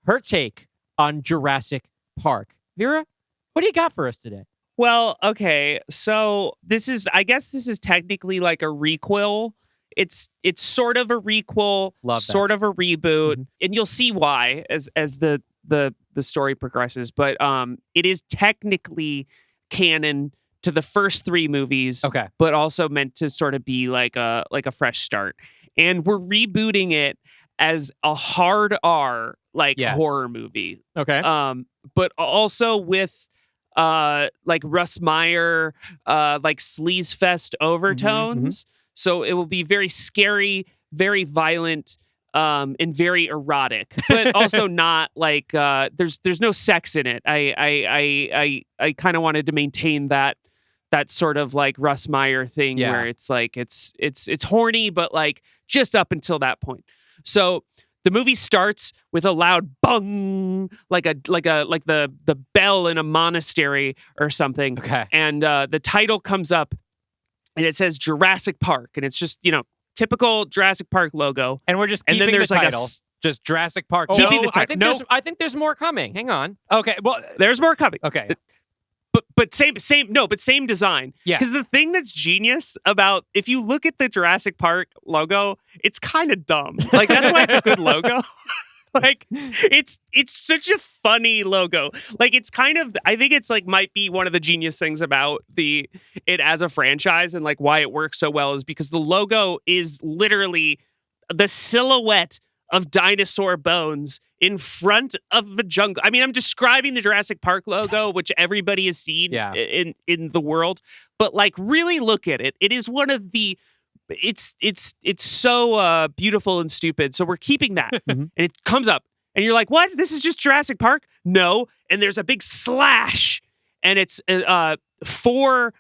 her take on Jurassic Park. Vera, what do you got for us today? Well, okay, so I guess this is technically like a requel. It's sort of a requel, sort of a reboot, and you'll see why as the story progresses. But it is technically canon to the first 3 movies, Okay. but also meant to sort of be like a fresh start. And we're rebooting it as a hard R horror movie. Okay. But also with like Russ Meyer like sleaze fest overtones. So it will be very scary, very violent, and very erotic, but also not like there's no sex in it. I kind of wanted to maintain that sort of like Russ Meyer thing where it's like it's horny, but like just up until that point. So the movie starts with a loud bung, like the bell in a monastery or something. Okay. And the title comes up. And it says Jurassic Park, and it's just, typical Jurassic Park logo. And we're just And keeping then there's the like title. Just Jurassic Park. Keeping the title. I think there's more coming. Hang on. Okay, well, There's more coming. okay. But same design. Yeah. Because the thing that's genius about, if you look at the Jurassic Park logo, it's kind of dumb. Like, that's why it's a good logo. Like, it's such a funny logo. Like, it's kind of, I think it's like might be one of the genius things about it as a franchise, and like why it works so well is because the logo is literally the silhouette of dinosaur bones in front of a jungle. I mean, I'm describing the Jurassic Park logo, which everybody has seen in the world, but like really look at it. It is one of the it's so beautiful and stupid. So we're keeping that. And it comes up and you're like, what? This is just Jurassic Park? No. And there's a big slash and it's 4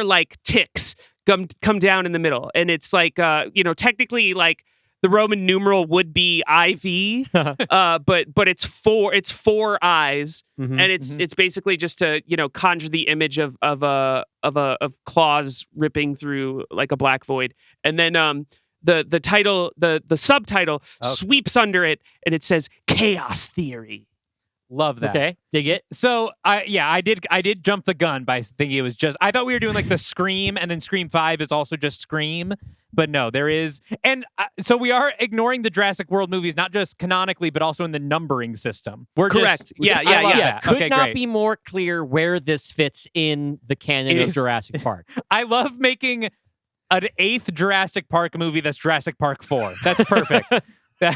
like ticks come down in the middle. And it's like technically like the Roman numeral would be IV, but it's 4 eyes, and it's basically just to conjure the image of claws ripping through like a black void, and then the title the subtitle sweeps under it, and it says Chaos Theory. Love that. Okay, dig it. So I did jump the gun by thinking it was just. I thought we were doing like the Scream, and then Scream 5 is also just Scream. But no, there is. And so we are ignoring the Jurassic World movies, not just canonically, but also in the numbering system. We're correct. I love that. Could okay, not great. be more clear where this fits in the canon of Jurassic Park. I love making an 8th Jurassic Park movie that's Jurassic Park 4. That's perfect. Yeah.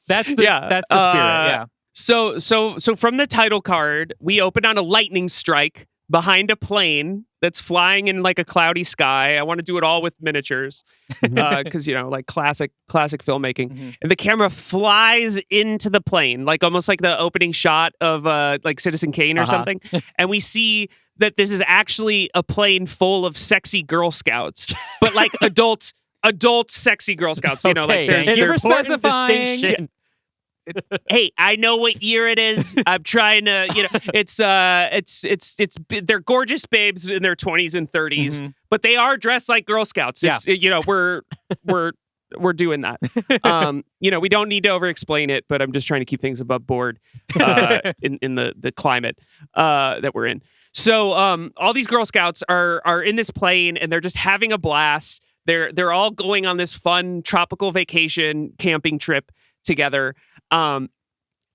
That's the spirit. Yeah. So from the title card, we open on a lightning strike behind a plane that's flying in like a cloudy sky. I want to do it all with miniatures because like classic filmmaking. And the camera flies into the plane, like almost like the opening shot of like Citizen Kane or something. And we see that this is actually a plane full of sexy Girl Scouts, but like adult sexy Girl Scouts. You know, like Thank you for specifying. Hey, I know what year it is. I'm trying to, it's they're gorgeous babes in their 20s and 30s, but they are dressed like Girl Scouts. It's, we're doing that. We don't need to over-explain it, but I'm just trying to keep things above board in the climate that we're in. So all these Girl Scouts are in this plane and they're just having a blast. They're all going on this fun tropical vacation camping trip together. And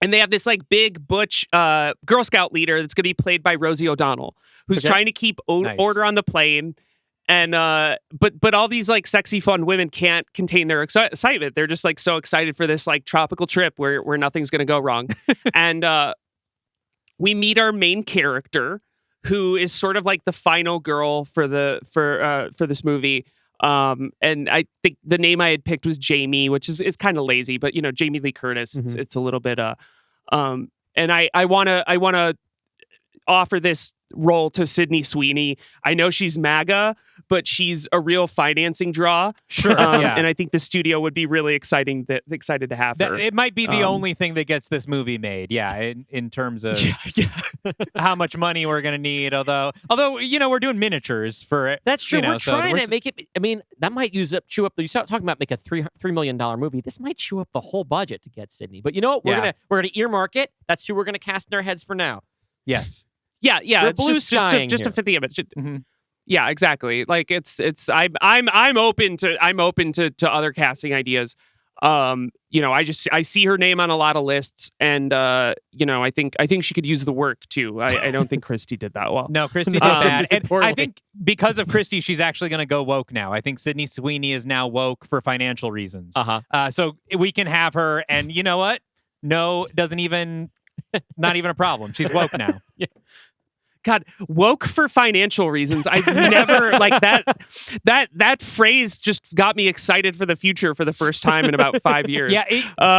they have this like big butch Girl Scout leader that's going to be played by Rosie O'Donnell, who's trying to keep order on the plane. And but all these like sexy fun women can't contain their excitement. They're just like so excited for this like tropical trip where nothing's going to go wrong. And we meet our main character, who is sort of like the final girl for this movie. And I think the name I had picked was Jamie, which is kind of lazy, but Jamie Lee Curtis, it's a little bit and I want to offer this role to Sydney Sweeney. I know she's MAGA, but she's a real financing draw. Sure. And I think the studio would be really excited to have her. It might be the only thing that gets this movie made. Yeah. In terms of how much money we're going to need. Although, we're doing miniatures for it. That's true. We're trying to make it. I mean, that might chew up. You start talking about make a $3 million movie. This might chew up the whole budget to get Sydney. But you know what? We're gonna earmark it. That's who we're gonna cast in our heads for now. Yes. Yeah. We're It's just to fit the image. Yeah, exactly. Like it's I'm open to other casting ideas. I see her name on a lot of lists, and I think she could use the work too. I don't think Christy did that well. No, Christy did that, and I think because of Christy, she's actually going to go woke now. I think Sydney Sweeney is now woke for financial reasons. So we can have her, and you know what? No, doesn't even. Not even a problem. She's woke now. God, woke for financial reasons. I've never like that phrase just got me excited for the future for the first time in about 5 years. Yeah,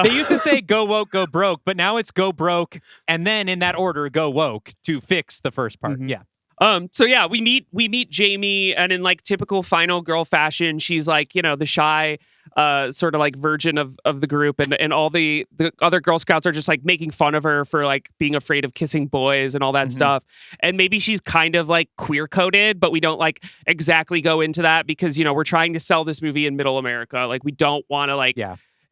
they used to say go woke, go broke, but now it's go broke and then in that order go woke to fix the first part. Yeah. So yeah, we meet Jamie, and in like typical final girl fashion, she's like, the shy sort of like virgin of the group, and all the other Girl Scouts are just like making fun of her for like being afraid of kissing boys and all that stuff. And maybe she's kind of like queer coded, but we don't like exactly go into that because we're trying to sell this movie in middle America. Like we don't want to like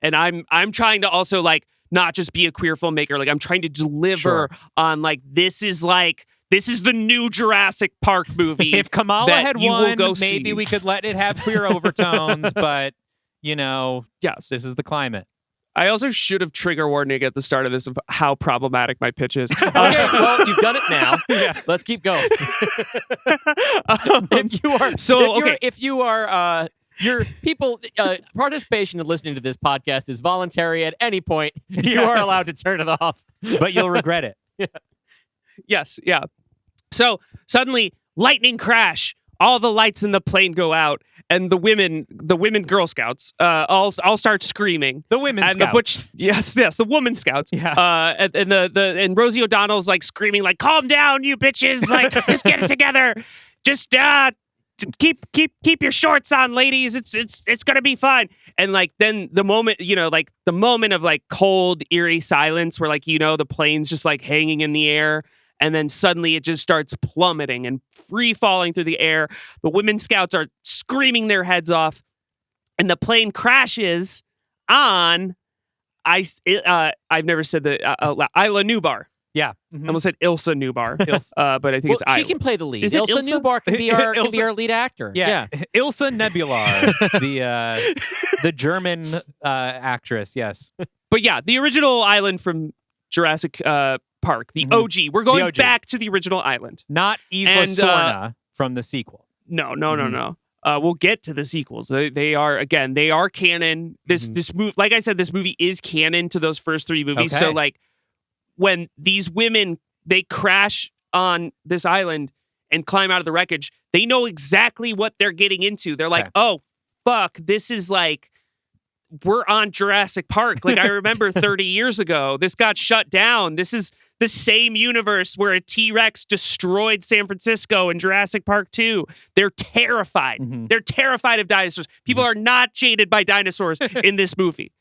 And I'm trying to also like not just be a queer filmmaker. Like I'm trying to deliver on like this is the new Jurassic Park movie. If Kamala had won, see. maybe we could let it have queer overtones, but yes, this is the climate. I also should have trigger warning at the start of this of how problematic my pitch is. Okay, well, you've done it now. Let's keep going. Your people participation in listening to this podcast is voluntary at any point. You are allowed to turn it off, but you'll regret it. Yes, yeah. So suddenly, lightning crash. All the lights in the plane go out, and the women Girl Scouts all start screaming. The women Scouts. The woman Scouts. Yeah. And Rosie O'Donnell's like screaming like, "Calm down, you bitches! Like, just get it together. Just keep your shorts on, ladies. It's gonna be fine." And like then the moment, the moment of like cold, eerie silence where like the plane's just like hanging in the air. And then suddenly it just starts plummeting and free falling through the air. The women Scouts are screaming their heads off, and the plane crashes on I've never said the Isla Nublar. Yeah, I almost said Ilsa Nublar, but I think it's Isla. She can play the lead. Is it Ilsa Ilsa? Nublar can be our lead actor. Yeah. Ilsa Nebular, the German actress. Yes, but yeah, the original island from Jurassic Park, the OG. We're going back to the original island, not Isla Sorna from the sequel. No. We'll get to the sequels. They are canon. This movie, like I said, this movie is canon to those first three movies. Okay. So like, when these women, they crash on this island and climb out of the wreckage, they know exactly what they're getting into. They're like, oh, fuck, this is like, we're on Jurassic Park. Like, I remember 30 years ago, this got shut down. This is the same universe where a T-Rex destroyed San Francisco in Jurassic Park 2. They're terrified. Mm-hmm. They're terrified of dinosaurs. People are not jaded by dinosaurs in this movie.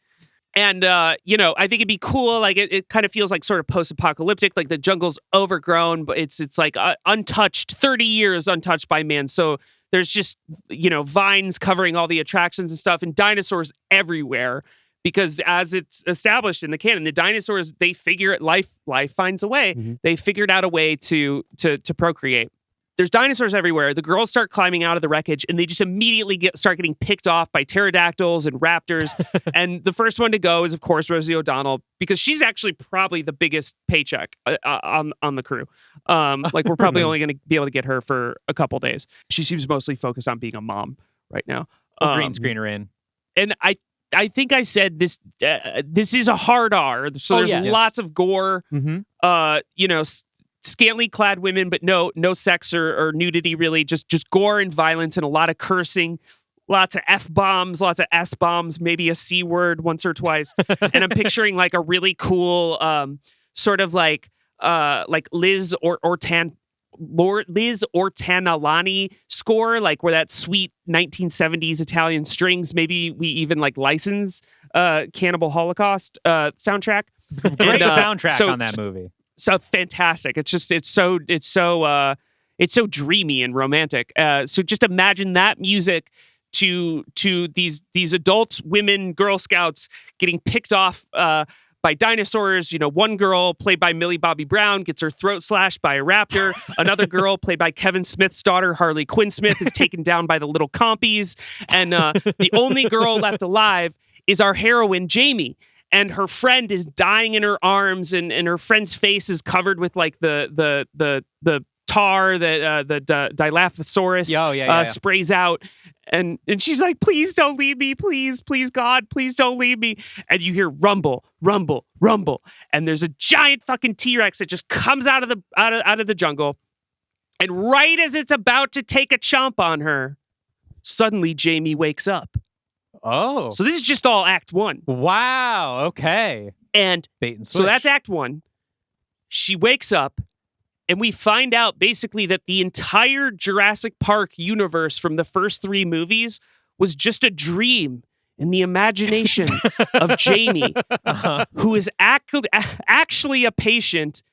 And, I think it'd be cool. Like, it kind of feels like sort of post-apocalyptic. Like, the jungle's overgrown, but it's like untouched, 30 years untouched by man. So there's just, vines covering all the attractions and stuff, and dinosaurs everywhere. Because as it's established in the canon, the dinosaurs, they figure it, life finds a way. Mm-hmm. They figured out a way to procreate. There's dinosaurs everywhere. The girls start climbing out of the wreckage, and they just immediately start getting picked off by pterodactyls and raptors. And the first one to go is, of course, Rosie O'Donnell, because she's actually probably the biggest paycheck on the crew. Like, we're probably only going to be able to get her for a couple days. She seems mostly focused on being a mom right now. Green screen her in. And I think I said this. This is a hard R, so there's lots of gore. Mm-hmm. Scantily clad women, but no sex or nudity really. Just gore and violence and a lot of cursing, lots of F-bombs, lots of S-bombs, maybe a C word once or twice. And I'm picturing like a really cool sort of like Liz Ortanalani score, like where that sweet 1970s Italian strings. Maybe we even like license Cannibal Holocaust soundtrack. Great soundtrack on that movie. So fantastic! It's so dreamy and romantic. So just imagine that music to these adult women Girl Scouts getting picked off by dinosaurs. One girl played by Millie Bobby Brown gets her throat slashed by a raptor. Another girl played by Kevin Smith's daughter, Harley Quinn Smith, is taken down by the little compies. And the only girl left alive is our heroine, Jamie. And her friend is dying in her arms, and her friend's face is covered with like the tar that the Dilophosaurus sprays out. And she's like, please don't leave me, please, God, please don't leave me. And you hear rumble, rumble, rumble, and there's a giant fucking T-Rex that just comes out of the jungle. And right as it's about to take a chomp on her, suddenly Jamie wakes up. Oh. So this is just all Act 1. Wow. Okay. And bait and switch. So that's Act 1. She wakes up, and we find out basically that the entire Jurassic Park universe from the first 3 movies was just a dream in the imagination of Jamie, who is actually a patient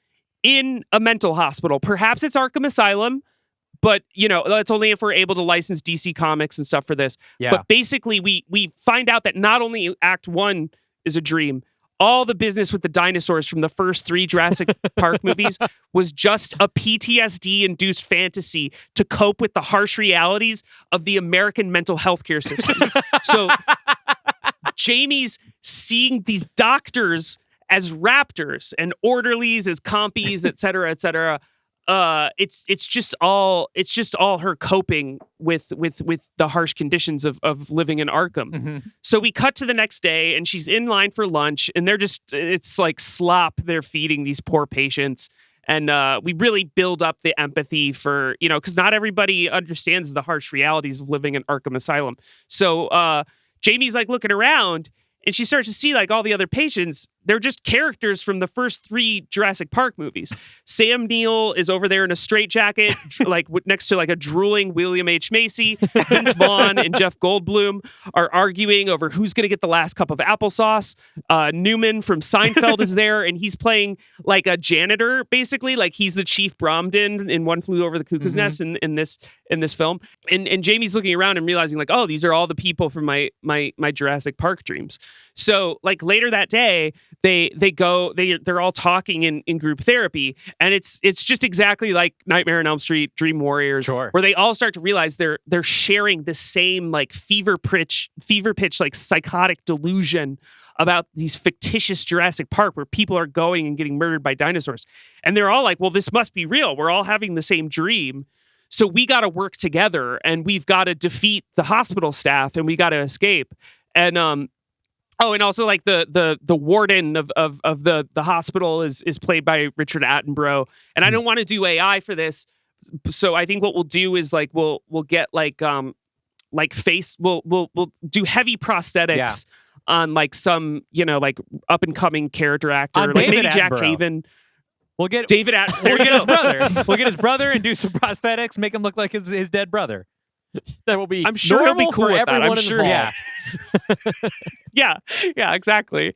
in a mental hospital. Perhaps it's Arkham Asylum, but, that's only if we're able to license DC Comics and stuff for this. Yeah. But basically, we find out that not only Act 1 is a dream, all the business with the dinosaurs from the first 3 Jurassic Park movies was just a PTSD-induced fantasy to cope with the harsh realities of the American mental health care system. So Jamie's seeing these doctors as raptors and orderlies as compies, et cetera, et cetera. It's just all her coping with the harsh conditions of living in Arkham. Mm-hmm. So we cut to the next day, and she's in line for lunch, and it's like slop they're feeding these poor patients. And we really build up the empathy for, because not everybody understands the harsh realities of living in Arkham Asylum. So Jamie's like looking around, and she starts to see like all the other patients. They're just characters from the first 3 Jurassic Park movies. Sam Neill is over there in a straitjacket, like next to like a drooling William H. Macy. Vince Vaughn and Jeff Goldblum are arguing over who's going to get the last cup of applesauce. Newman from Seinfeld is there, and he's playing like a janitor, basically. Like he's the Chief Bromden in One Flew Over the Cuckoo's Nest in this film. And Jamie's looking around and realizing like, oh, these are all the people from my Jurassic Park dreams. So like later that day, they're all talking in group therapy, and it's just exactly like Nightmare on Elm Street, Dream Warriors, where they all start to realize they're sharing the same like fever pitch like psychotic delusion about these fictitious Jurassic Park where people are going and getting murdered by dinosaurs. And they're all like, well, this must be real. We're all having the same dream. So we got to work together, and we've got to defeat the hospital staff, and we got to escape. And Oh, and also like the warden of the hospital is played by Richard Attenborough. And I don't want to do AI for this, so I think what we'll do is like we'll get like face we'll do heavy prosthetics on like some like up and coming character actor, On like David maybe Jack Attenborough. Haven. We'll get David we'll get his brother. We'll get his brother and do some prosthetics, make him look like his dead brother. That will be I'm sure he'll be normal cool for with that. I'm everyone sure. involved. Yeah, exactly.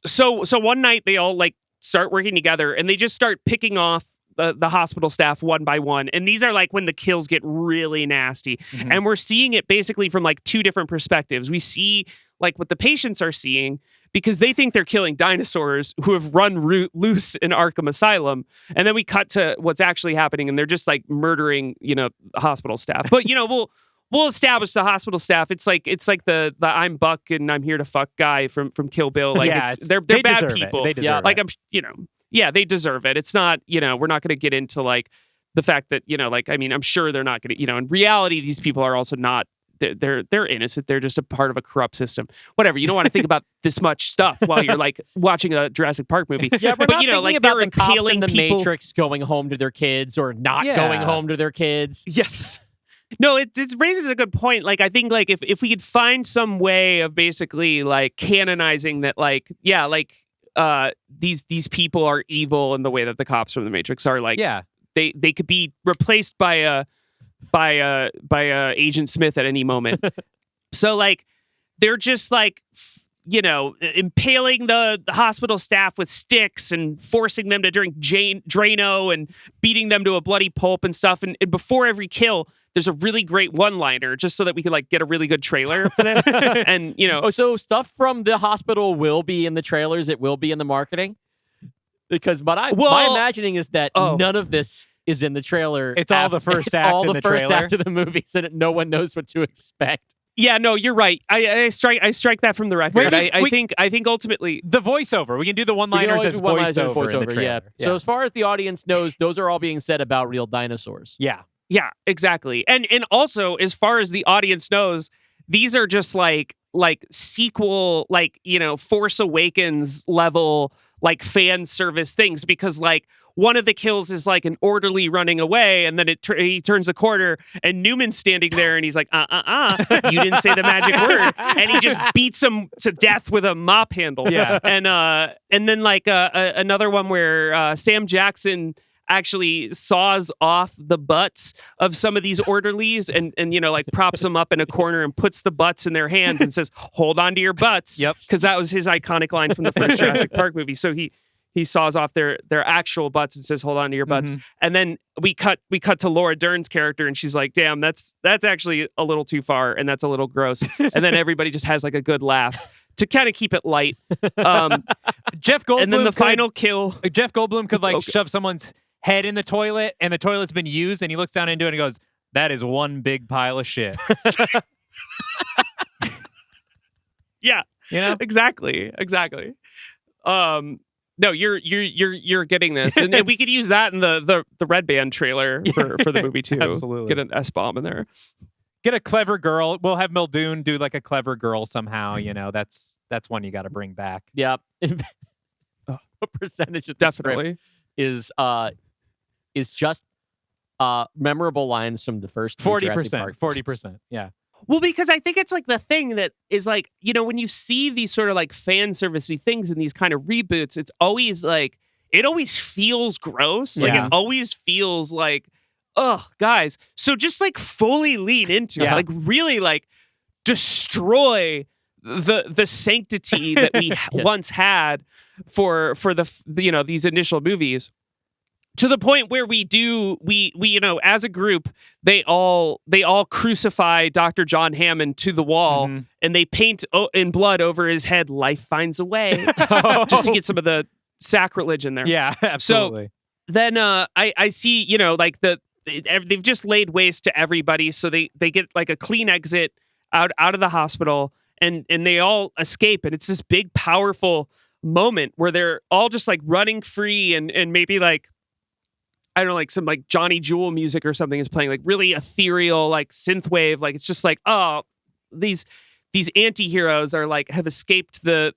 So one night they all like start working together and they just start picking off the hospital staff one by one. And these are like when the kills get really nasty. Mhm. And we're seeing it basically from like two different perspectives. We see like what the patients are seeing because they think they're killing dinosaurs who have run loose in Arkham Asylum. And then we cut to what's actually happening and they're just like murdering, the hospital staff. But, we'll establish the hospital staff. It's like the I'm Buck and I'm here to fuck guy from Kill Bill. Like they're they bad deserve people. It. They deserve it. Like they deserve it. It's not, we're not going to get into like the fact that, I'm sure they're not going to, in reality, these people are also not, they're innocent. They're just a part of a corrupt system. Whatever. You don't want to think about this much stuff while you're like watching a Jurassic Park movie. Yeah, we're but not like thinking about they're the cops impaling in the people. Matrix going home to their kids or not Yeah. going home to their kids. Yes. No, it raises a good point. Like, I think, like, if we could find some way of basically, like, canonizing that, like, these people are evil in the way that the cops from the Matrix are, like, they could be replaced by Agent Smith at any moment. So, like, they're just, like, impaling the hospital staff with sticks and forcing them to drink Drano and beating them to a bloody pulp and stuff. And before every kill, there's a really great one-liner just so that we could like get a really good trailer for this. And so stuff from the hospital will be in the trailers. It will be in the marketing. Because my imagining is that none of this is in the trailer. It's all the first act all in the first trailer. act of the movie, so that no one knows what to expect. Yeah, no, you're right. I strike that from the record. Maybe I think ultimately the voiceover. We can do the one-liners as voiceover in the trailer. Yeah. So as far as the audience knows, those are all being said about real dinosaurs. Yeah. Yeah, exactly. And also, as far as the audience knows, these are just like sequel, like, Force Awakens level, like fan service things, because like one of the kills is like an orderly running away, and then he turns a corner and Newman's standing there and he's like, you didn't say the magic word. And he just beats him to death with a mop handle. Yeah. And then like another one where Sam Jackson actually saws off the butts of some of these orderlies and like props them up in a corner and puts the butts in their hands and says, hold on to your butts. Yep. Because that was his iconic line from the first Jurassic Park movie. So he saws off their actual butts and says, hold on to your butts. Mhm. And then we cut to Laura Dern's character and she's like, damn, that's actually a little too far and that's a little gross. And then everybody just has like a good laugh to kind of keep it light. Jeff Goldblum. And then the final kill. Jeff Goldblum could like shove someone's head in the toilet and the toilet's been used and he looks down into it and he goes, that is one big pile of shit. Yeah. Exactly. No, you're getting this, and we could use that in the Red Band trailer for the movie too. Absolutely. Get an S-bomb in there. Get a clever girl. We'll have Muldoon do like a clever girl somehow. That's one you got to bring back. Yep. What percentage of the Definitely script is just memorable lines from the first 40%. 40%. Yeah. Well, because I think it's like the thing that is like, when you see these sort of like fan servicey things in these kind of reboots, it's always like, it always feels gross. Like Yeah. it always feels like, oh, guys. So just like fully lean into it, like really like destroy the sanctity that we once had for the these initial movies. To the point where we as a group, they all crucify Dr. John Hammond to the wall, and they paint in blood over his head, "Life finds a way," just to get some of the sacrilege in there. Yeah, absolutely. So then I see, like they've just laid waste to everybody, so they get like a clean exit out of the hospital, and they all escape, and it's this big, powerful moment where they're all just like running free, and maybe like, I don't know, like some like Johnny Jewel music or something is playing, like really ethereal, like synthwave. Like it's just like, oh, these these anti-heroes are like have escaped the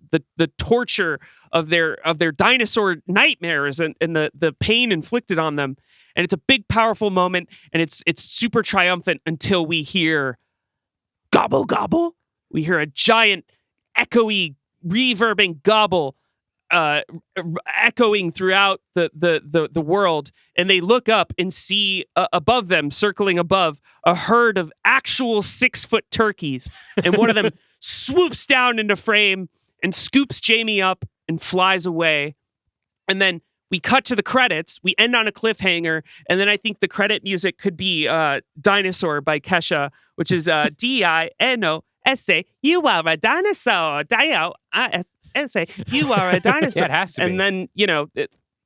torture of their dinosaur nightmares and the pain inflicted on them. And it's a big, powerful moment, and it's super triumphant until we hear gobble gobble. We hear a giant, echoey, reverbing gobble echoing throughout the world, and they look up and see above them, circling above, a herd of actual 6-foot turkeys, and one of them swoops down into frame and scoops Jamie up and flies away. And then we cut to the credits. We end on a cliffhanger, and then I think the credit music could be Dinosaur by Kesha, which is D-I-N-O-S-A. You are a dinosaur. D-I-O-S-A. You are a dinosaur. Yeah, it has to be. And then,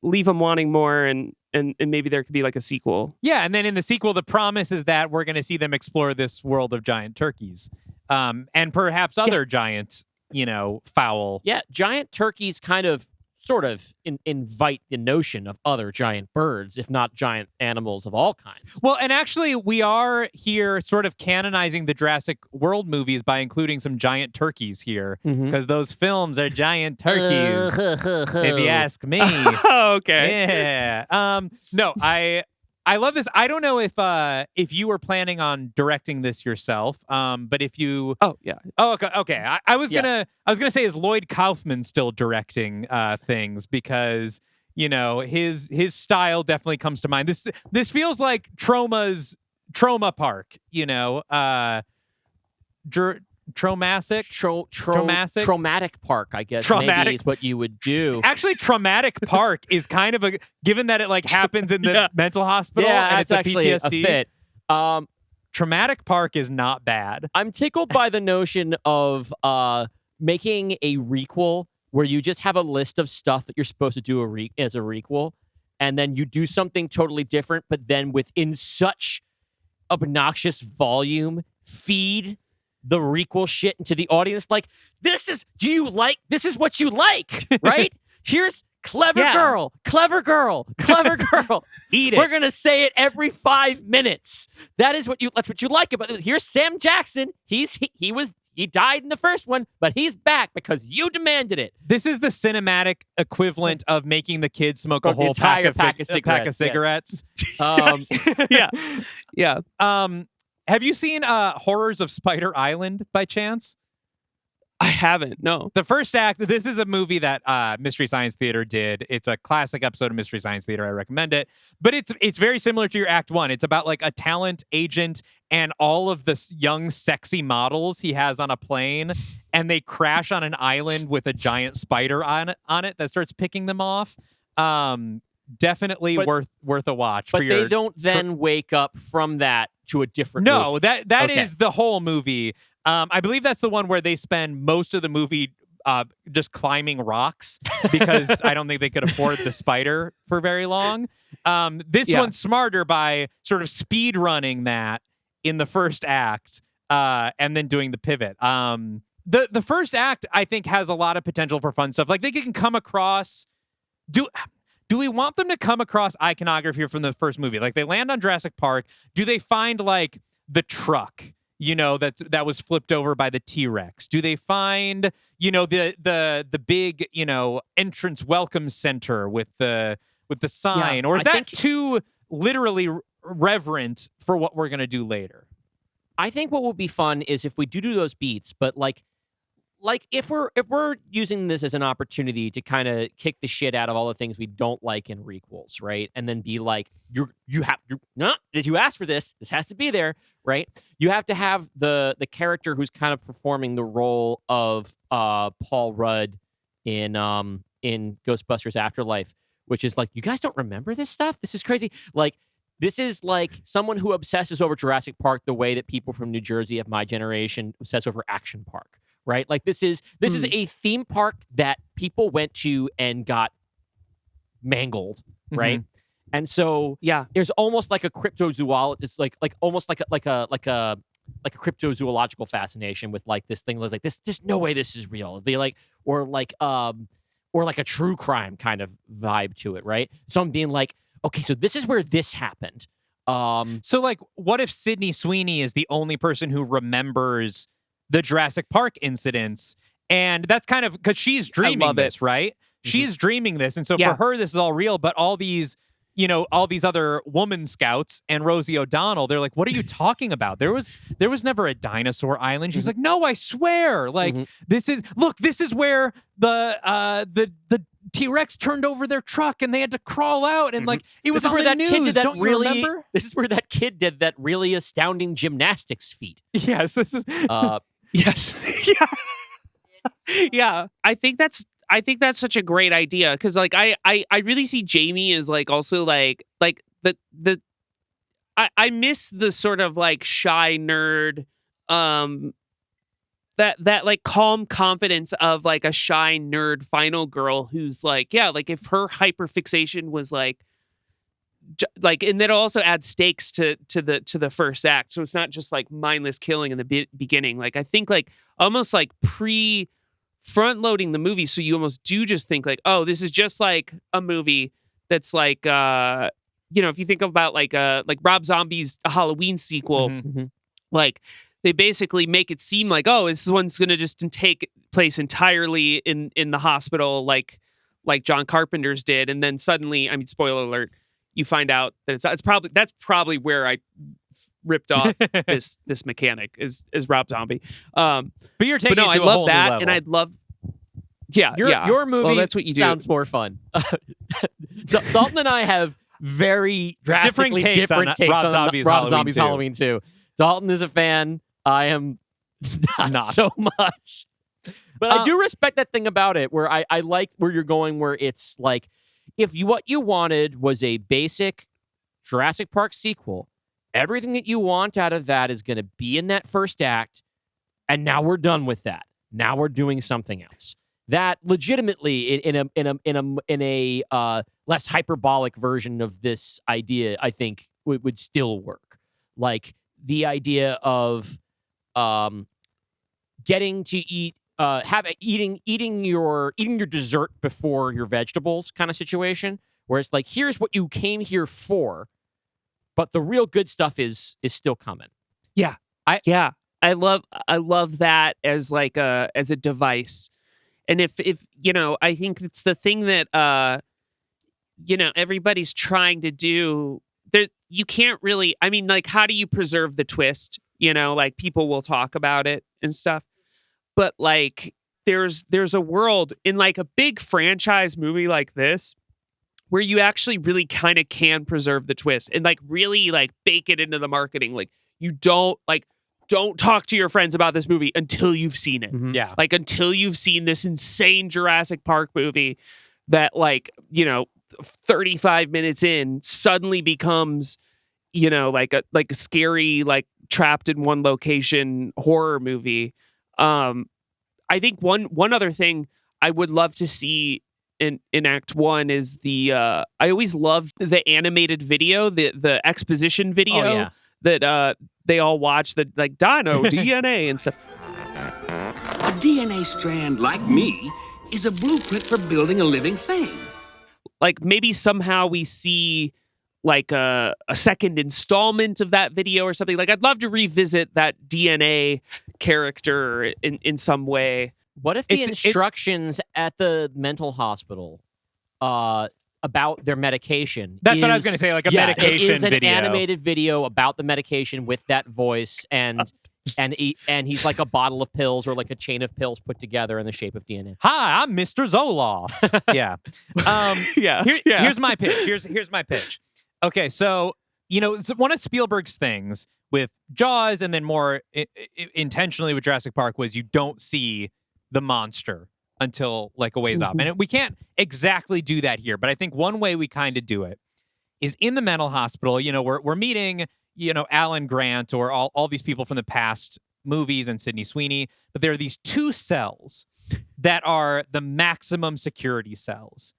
leave them wanting more, and maybe there could be like a sequel. Yeah, and then in the sequel, the promise is that we're going to see them explore this world of giant turkeys, and perhaps other giant, fowl. Yeah, giant turkeys kind of sort of invite the notion of other giant birds, if not giant animals of all kinds. Well, and actually, we are here sort of canonizing the Jurassic World movies by including some giant turkeys here, because those films are giant turkeys, if you ask me. Oh, okay. Yeah. No, I love this. I don't know if you were planning on directing this yourself, but if you... Oh, yeah. Oh, okay. I was gonna say, is Lloyd Kaufman still directing things? Because his style definitely comes to mind. This feels like Trauma Park. Traumatic Park, I guess. Maybe is what you would do. Actually, Traumatic Park is kind of given that it happens in the mental hospital, and it's actually PTSD. a fit. Traumatic Park is not bad. I'm tickled by the notion of making a requel where you just have a list of stuff that you're supposed to do as a requel, and then you do something totally different, but then within such obnoxious volume, feed the requel shit into the audience. Like, this is what you like, right? Here's clever girl. Eat it. We're going to say it every 5 minutes. That's what you like about it. Here's Sam Jackson. He died in the first one, but he's back because you demanded it. This is the cinematic equivalent of making the kids smoke a whole pack of cigarettes. Yeah. Have you seen Horrors of Spider Island by chance? I haven't, no. The first act, this is a movie that Mystery Science Theater did. It's a classic episode of Mystery Science Theater. I recommend it. But it's very similar to your Act 1. It's about a talent agent and all of the young, sexy models he has on a plane, and they crash on an island with a giant spider on it that starts picking them off. Definitely worth a watch. But they don't then wake up from that to a different movie. that is the whole movie. I believe that's the one where they spend most of the movie just climbing rocks because I don't think they could afford the spider for very long. This one's smarter by sort of speed running that in the first act and then doing the pivot. The first act, I think, has a lot of potential for fun stuff. They can come across... Do we want them to come across iconography from the first movie? They land on Jurassic Park. Do they find the truck, that was flipped over by the T-Rex? Do they find, the big, entrance welcome center with the sign? Or is that too literally reverent for what we're gonna do later? I think what would be fun is if we do those beats, but if we're using this as an opportunity to kind of kick the shit out of all the things we don't like in requels, right? And then be like, you asked for this has to be there, right? You have to have the character who's kind of performing the role of Paul Rudd in Ghostbusters Afterlife, which is you guys don't remember this stuff? This is crazy. This is someone who obsesses over Jurassic Park the way that people from New Jersey of my generation obsess over Action Park. Right? This is a theme park that people went to and got mangled, right? Mm-hmm. And so there's almost like a cryptozoology. It's almost like a cryptozoological fascination with this thing. This, there's no way this is real. It'd be or a true crime kind of vibe to it, right? So I'm being okay, so this is where this happened. So what if Sydney Sweeney is the only person who remembers the Jurassic Park incidents. And that's kind of because she's dreaming this, right? She's dreaming this. And so for her, this is all real. But all these, all these other woman scouts and Rosie O'Donnell, they're like, what are you talking about? There was never a dinosaur island. She's like, no, I swear. Like, this is where the T-Rex turned over their truck and they had to crawl out. And like, it was on the news. Don't you remember? This is where that kid did that really astounding gymnastics feat. Yes, this is. Yes. Yeah. I think that's such a great idea because like I really see Jamie as like also like the I miss the sort of like shy nerd that like calm confidence of like a shy nerd final girl who's like like if her hyperfixation was like and that also adds stakes to the first act, so it's not just like mindless killing in the beginning. Like I think like almost like front loading the movie, so you almost do just think like, oh, this is just like a movie that's like if you think about like Rob Zombie's Halloween sequel, like they basically make it seem like, oh, this one's gonna just take place entirely in the hospital like John Carpenter's did, and then suddenly, I mean, spoiler alert, you find out that that's probably where I ripped off this mechanic is Rob Zombie. But you're taking no, it to I a love whole that, new level. and I'd love. Yeah, Your movie well, that's what you sounds more fun. Dalton and I have very drastically different takes Rob on Zombie's Rob Halloween Zombie's 2. Halloween 2. Dalton is a fan. I am not so much. But I do respect that thing about it where I like where you're going, where it's like, if what you wanted was a basic Jurassic Park sequel, everything that you want out of that is going to be in that first act, and now we're done with that. Now we're doing something else. That legitimately, in a less hyperbolic version of this idea, I think would still work. Like the idea of getting to eat, eating your dessert before your vegetables kind of situation, where it's like, here's what you came here for, but the real good stuff is still coming. Yeah, I love that as like as a device. And if I think it's the thing that everybody's trying to do. That you can't really. I mean, like, how do you preserve the twist? Like people will talk about it and stuff, but like there's a world in like a big franchise movie like this where you actually really kind of can preserve the twist and like really like bake it into the marketing. Like you don't talk to your friends about this movie until you've seen it. Mm-hmm. Yeah. Like until you've seen this insane Jurassic Park movie that 35 minutes in suddenly becomes, like a scary, like trapped in one location horror movie. I think one other thing I would love to see in Act 1 is I always loved the animated video, the exposition video that they all watch, the like Dino DNA and stuff. A DNA strand like me is a blueprint for building a living thing. Like maybe somehow we see like a second installment of that video or something. Like I'd love to revisit that DNA character in some way. What if the instructions at the mental hospital about their medication? That's what I was going to say, like a medication is an video. Animated video about the medication with that voice, and he's like a bottle of pills or like a chain of pills put together in the shape of DNA. Hi, I'm Mr. Zoloft. Yeah. Here's my pitch. Here's my pitch. Okay, so one of Spielberg's things with Jaws and then more intentionally with Jurassic Park was you don't see the monster until like a ways off. And we can't exactly do that here, but I think one way we kind of do it is in the mental hospital. We're meeting, Alan Grant or all these people from the past movies and Sydney Sweeney, but there are these two cells that are the maximum security cells.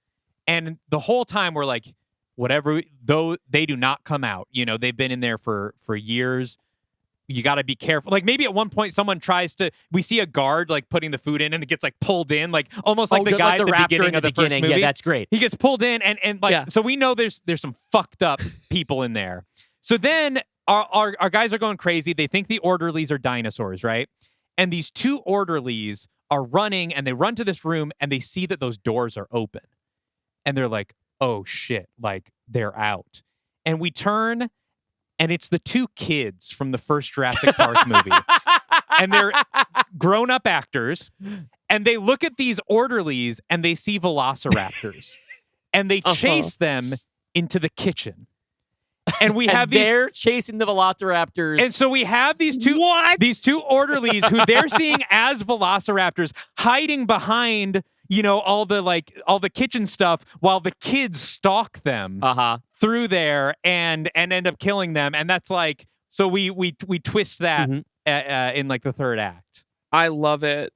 And the whole time we're like, whatever, though they do not come out. They've been in there for years. You got to be careful. Like maybe at one point someone we see a guard like putting the food in and it gets like pulled in, like almost like the guy at the beginning of the first movie. Yeah, that's great. He gets pulled in and like, so we know there's some fucked up people in there. So then our guys are going crazy. They think the orderlies are dinosaurs, right? and these two orderlies are running, and they run to this room, and they see that those doors are open. And they're like, oh, shit, like, they're out. And we turn, and it's the two kids from the first Jurassic Park movie. And they're grown-up actors, and they look at these orderlies, and they see velociraptors. And they chase them into the kitchen. And we have they're chasing the velociraptors. And so we have these two orderlies who they're seeing as velociraptors hiding behind, all the kitchen stuff while the kids stalk them through there and end up killing them. And that's like, so we twist that in like the third act. I love it.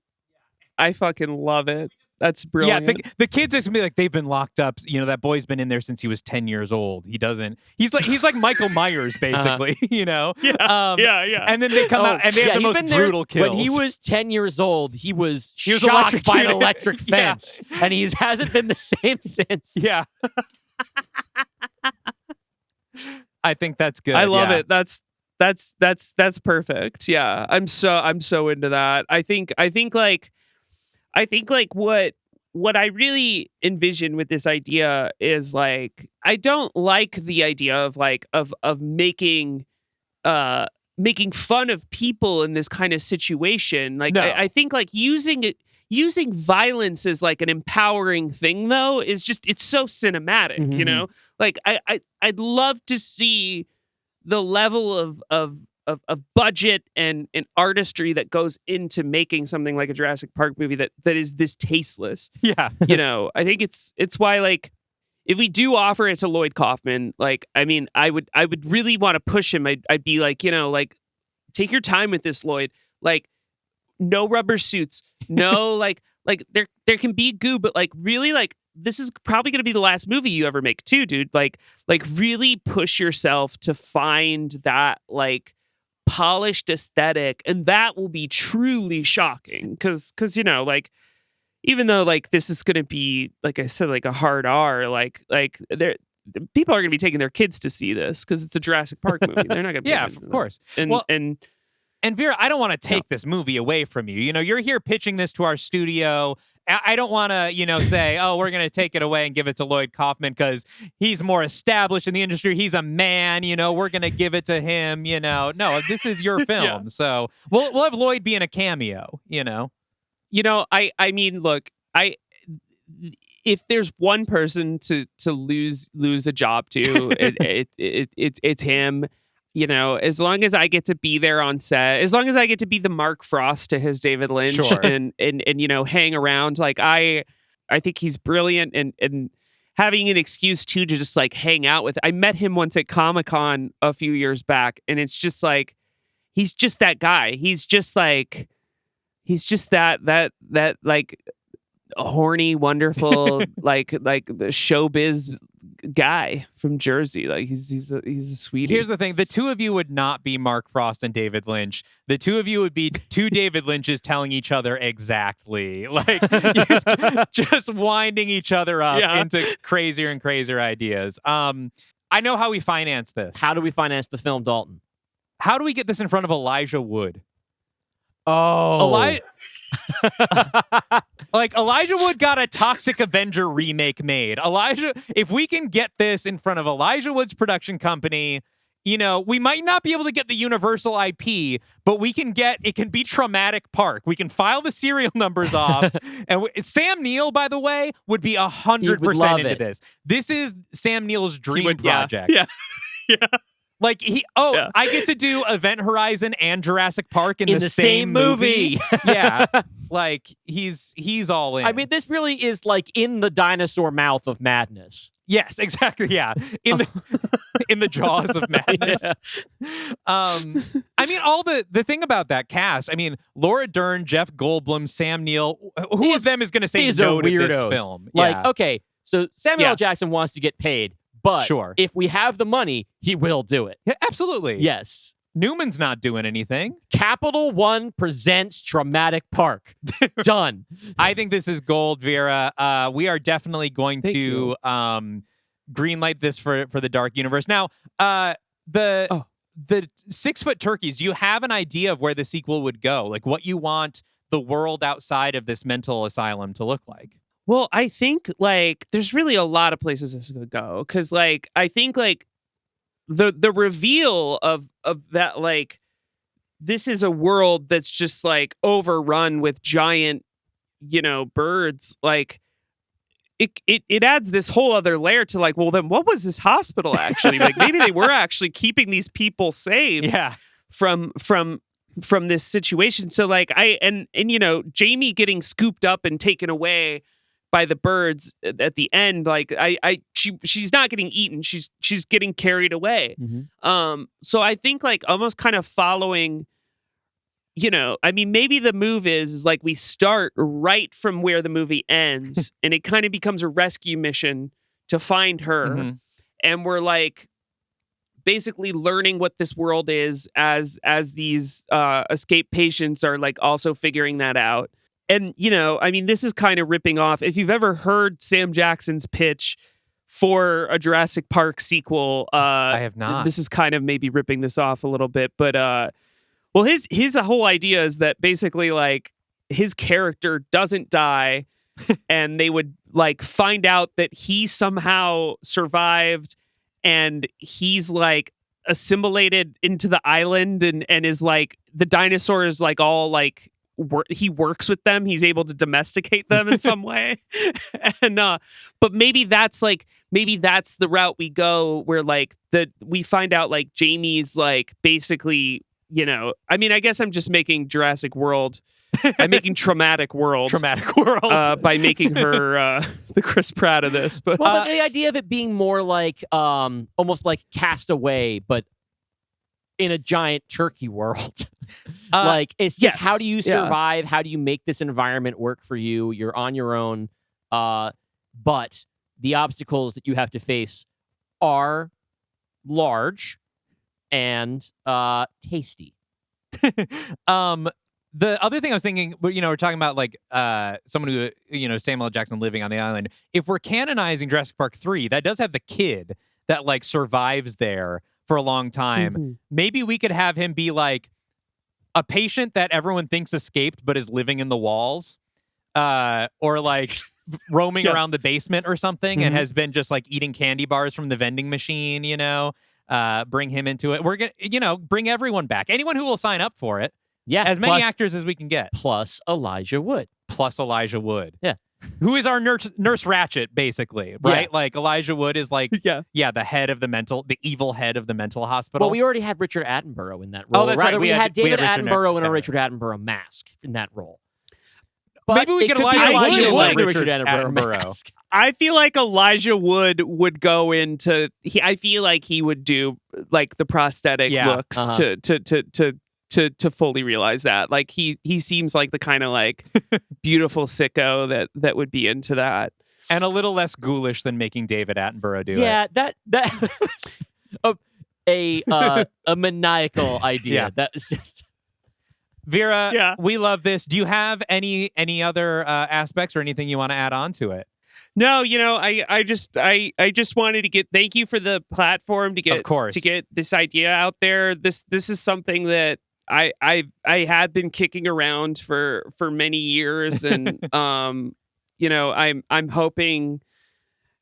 I fucking love it. That's brilliant. Yeah, the kids are gonna be like, they've been locked up. That boy's been in there since he was 10 years old. He's like Michael Myers, basically. Yeah. And then they come out and they have the most brutal kills. When he was 10 years old, he was shocked by an electric fence, and he hasn't been the same since. Yeah. I think that's good. I love it. That's perfect. Yeah, I'm so into that. I think what I really envision with this idea is like, I don't like the idea of making fun of people in this kind of situation. Like, no. I think like using violence as like an empowering thing though is just, it's so cinematic, Like I'd love to see the level of budget and artistry that goes into making something like a Jurassic Park movie that is this tasteless. Yeah. I think it's why, like, if we do offer it to Lloyd Kaufman, like, I mean, I would really want to push him. I'd be like, like, take your time with this, Lloyd. Like, no rubber suits, no, like there can be goo, but like really, like, this is probably going to be the last movie you ever make too, dude. Like really push yourself to find that like polished aesthetic, and that will be truly shocking because like, even though like this is going to be, like I said, like a hard R, like there people are going to be taking their kids to see this because it's a Jurassic Park movie. They're not going to yeah, of course. And Vera, I don't want to take this movie away from you. You're here pitching this to our studio. I don't want to, say, oh, we're going to take it away and give it to Lloyd Kaufman because he's more established in the industry. He's a man, we're going to give it to him, No, this is your film. Yeah. So we'll have Lloyd be in a cameo, I mean, look, if there's one person to lose a job to, it's him. As long as I get to be there on set, as long as I get to be the Mark Frost to his David Lynch, sure. and hang around, like I think he's brilliant, and having an excuse too to just like hang out with. I met him once at Comic-Con a few years back, and it's just like he's just that guy. He's just that like horny, wonderful, like showbiz guy from Jersey. Like he's a sweetie. Here's the thing: the two of you would not be Mark Frost and David Lynch. The two of you would be two David Lynches telling each other exactly, like just winding each other up into crazier and crazier ideas. I know how we finance this. How do we finance the film, Dalton? How do we get this in front of Elijah Wood? Oh, like Elijah Wood got a Toxic Avenger remake made. If we can get this in front of Elijah Wood's production company, we might not be able to get the Universal IP, but it can be Traumatic Park. We can file the serial numbers off. And Sam Neill, by the way, would be 100% into this. This is Sam Neill's dream project. Yeah. Like I get to do Event Horizon and Jurassic Park in the same movie. Yeah. Like he's all in. I mean, this really is like in the dinosaur mouth of madness. Yes, exactly. Yeah. In the jaws of madness. Yeah. I mean, all the thing about that cast, I mean, Laura Dern, Jeff Goldblum, Sam Neill, who of them is going to say no to this film? Like, okay, so Samuel L. Jackson wants to get paid. But sure. If we have the money, he will do it. Yeah, absolutely. Yes. Newman's not doing anything. Capital One presents Traumatic Park. Done. I think this is gold, Vera. We are definitely going to greenlight this for the Dark Universe. Now, the the 6-foot turkeys, do you have an idea of where the sequel would go? Like what you want the world outside of this mental asylum to look like? Well, I think like there's really a lot of places this could go, because like I think like the reveal of that, like this is a world that's just like overrun with giant, birds, like it adds this whole other layer to like, well, then what was this hospital actually? Like maybe they were actually keeping these people safe from this situation. So like and Jamie getting scooped up and taken away by the birds at the end, like she's not getting eaten, she's getting carried away. So I think like almost kind of following, maybe the move is like we start right from where the movie ends and it kind of becomes a rescue mission to find her. And we're like basically learning what this world is as these escaped patients are like also figuring that out. And, this is kind of ripping off. If you've ever heard Sam Jackson's pitch for a Jurassic Park sequel, I have not. This is kind of maybe ripping this off a little bit. But, well, his whole idea is that basically, like, his character doesn't die and they would, like, find out that he somehow survived and he's, like, assimilated into the island and is, like, the dinosaur is, like, all, like, he works with them. He's able to domesticate them in some way. And but maybe that's the route we go, where like we find out like Jamie's like basically, I guess I'm just making Jurassic World. I'm making Traumatic World by making her the Chris Pratt of this. But but the idea of it being more like almost like Castaway, but in a giant turkey world. Like, it's just how do you survive? How do you make this environment work for you? You're on your own. But the obstacles that you have to face are large and tasty. The other thing I was thinking, we're talking about like someone who, Samuel L. Jackson living on the island. If we're canonizing Jurassic Park 3, that does have the kid that like survives there for a long time. Maybe we could have him be like a patient that everyone thinks escaped but is living in the walls, or like roaming around the basement or something and has been just like eating candy bars from the vending machine, bring him into it. We're gonna, bring everyone back. Anyone who will sign up for it. Yeah. As many actors as we can get. Plus Elijah Wood. Yeah. Who is our Nurse Ratched, basically, right? Yeah. Like Elijah Wood is like, the head of the evil head of the mental hospital. Well, we already had Richard Attenborough in that role. Oh, that's right. We had David Attenborough in a Richard Attenborough mask in that role. But maybe we could Elijah Wood in a Richard Richard Attenborough mask. I feel like Elijah Wood would go into. I feel like he would do like the prosthetic looks to fully realize that. Like he seems like the kind of like beautiful sicko that would be into that, and a little less ghoulish than making David Attenborough do it. Yeah, that a maniacal idea. Yeah. That is just. Vera, we love this. Do you have any other aspects or anything you want to add on to it? No, I just wanted to thank you for the platform to get this idea out there. This is something that I had been kicking around for many years, and I'm hoping,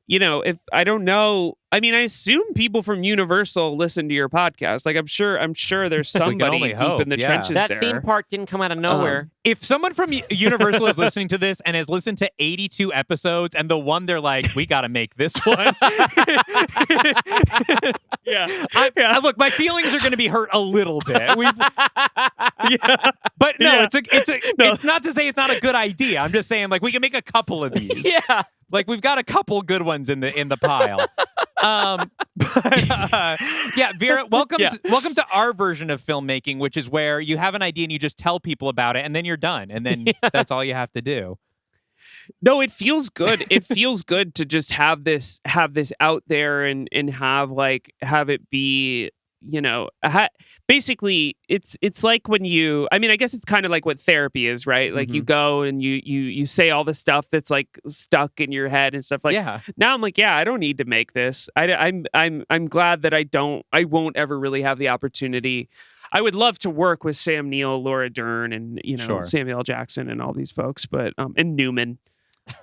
if I don't know, I assume people from Universal listen to your podcast. Like I'm sure there's somebody deep in the trenches that there. theme park didn't come out of nowhere. If someone from Universal is listening to this and has listened to 82 episodes, and the one they're like, we got to make this one. Look, my feelings are going to be hurt a little bit. But no, it's not to say it's not a good idea. I'm just saying, like, we can make a couple of these. Yeah. Like we've got a couple good ones in the pile. Vera, welcome to our version of filmmaking, which is where you have an idea and you just tell people about it, and then you're done, and then that's all you have to do. No, it feels good. It feels good to just have this out there and have it be, basically it's like when you, I mean, I guess it's kind of like what therapy is, right? Like you go and you say all the stuff that's like stuck in your head and stuff like. Yeah. Now I'm like, yeah, I don't need to make this. I'm glad that I won't ever really have the opportunity. I would love to work with Sam Neill, Laura Dern, and Samuel L. Jackson and all these folks, but and Newman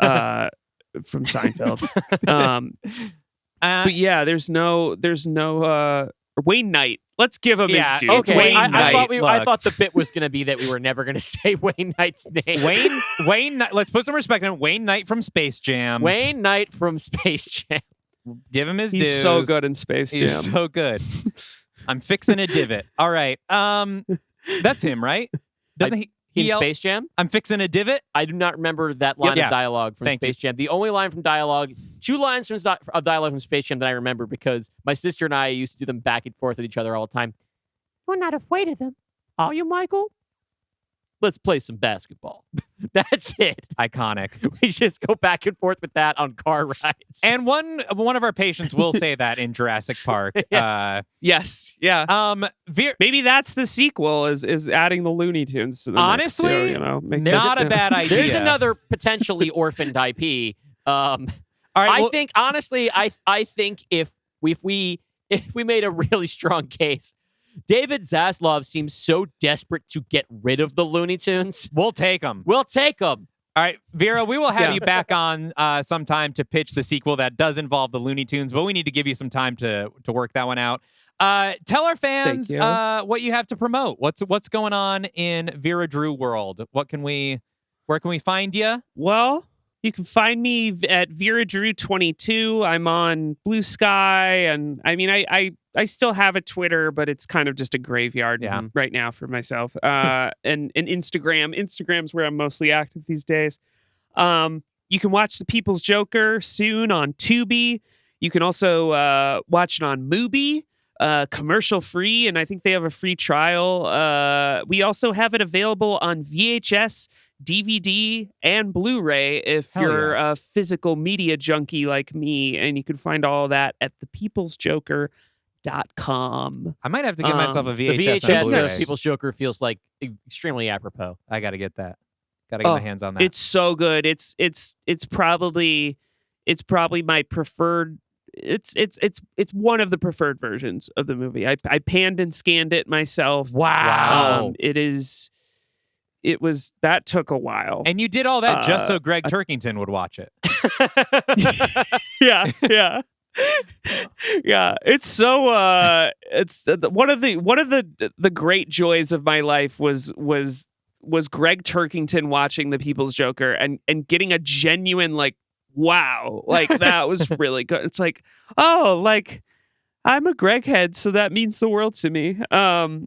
from Seinfeld. But yeah, there's no Wayne Knight. Let's give him his due. Okay, Wayne I Knight. I thought the bit was going to be that we were never going to say Wayne Knight's name. Wayne Knight. Let's put some respect on Wayne Knight from Space Jam. Wayne Knight from Space Jam. Give him his He's dues. so good in Space Jam. He's so good. I'm fixing a divot. All right. That's him, right? Doesn't he In yell, Space Jam? I'm fixing a divot? I do not remember that line of dialogue from Space Jam. The only line from dialogue, 2 lines of dialogue from Space Jam that I remember because my sister and I used to do them back and forth with each other all the time. We're not afraid of them. Are you, Michael? Let's play some basketball. That's it. Iconic. We just go back and forth with that on car rides. And one of our patients will say that in Jurassic Park. Yes. Yeah. Maybe that's the sequel is adding the Looney Tunes to the honestly, mix too, not a bad idea. There's another potentially orphaned IP. All right, I think honestly, I think if we made a really strong case, David Zaslav seems so desperate to get rid of the Looney Tunes. We'll take them. We'll take them. All right, Vera, we will have you back on sometime to pitch the sequel that does involve the Looney Tunes, but we need to give you some time to work that one out. Tell our fans what you have to promote. What's going on in Vera Drew world? Where can we find you? Well, you can find me at Vera Drew 22. I'm on Blue Sky, and I mean, I still have a Twitter, but it's kind of just a graveyard right now for myself. And Instagram. Instagram's where I'm mostly active these days. You can watch The People's Joker soon on Tubi. You can also watch it on Mubi, commercial free, and I think they have a free trial. We also have it available on VHS, DVD, and Blu-ray if you're a physical media junkie like me, and you can find all of that at thepeoplesjoker.com. I might have to give myself a VHS. The and VHS Blu-ray. of People's Joker feels like extremely apropos. I got to get that. Got to get my hands on that. It's so good. It's probably my preferred. It's one of the preferred versions of the movie. I panned and scanned it myself. Wow. That took a while. And you did all that just so Greg Turkington would watch it. Yeah. Yeah, it's so it's one of the great joys of my life was Greg Turkington watching The People's Joker and getting a genuine like wow, like that was really good. It's like, oh, like I'm a Greg head, so that means the world to me. Wow,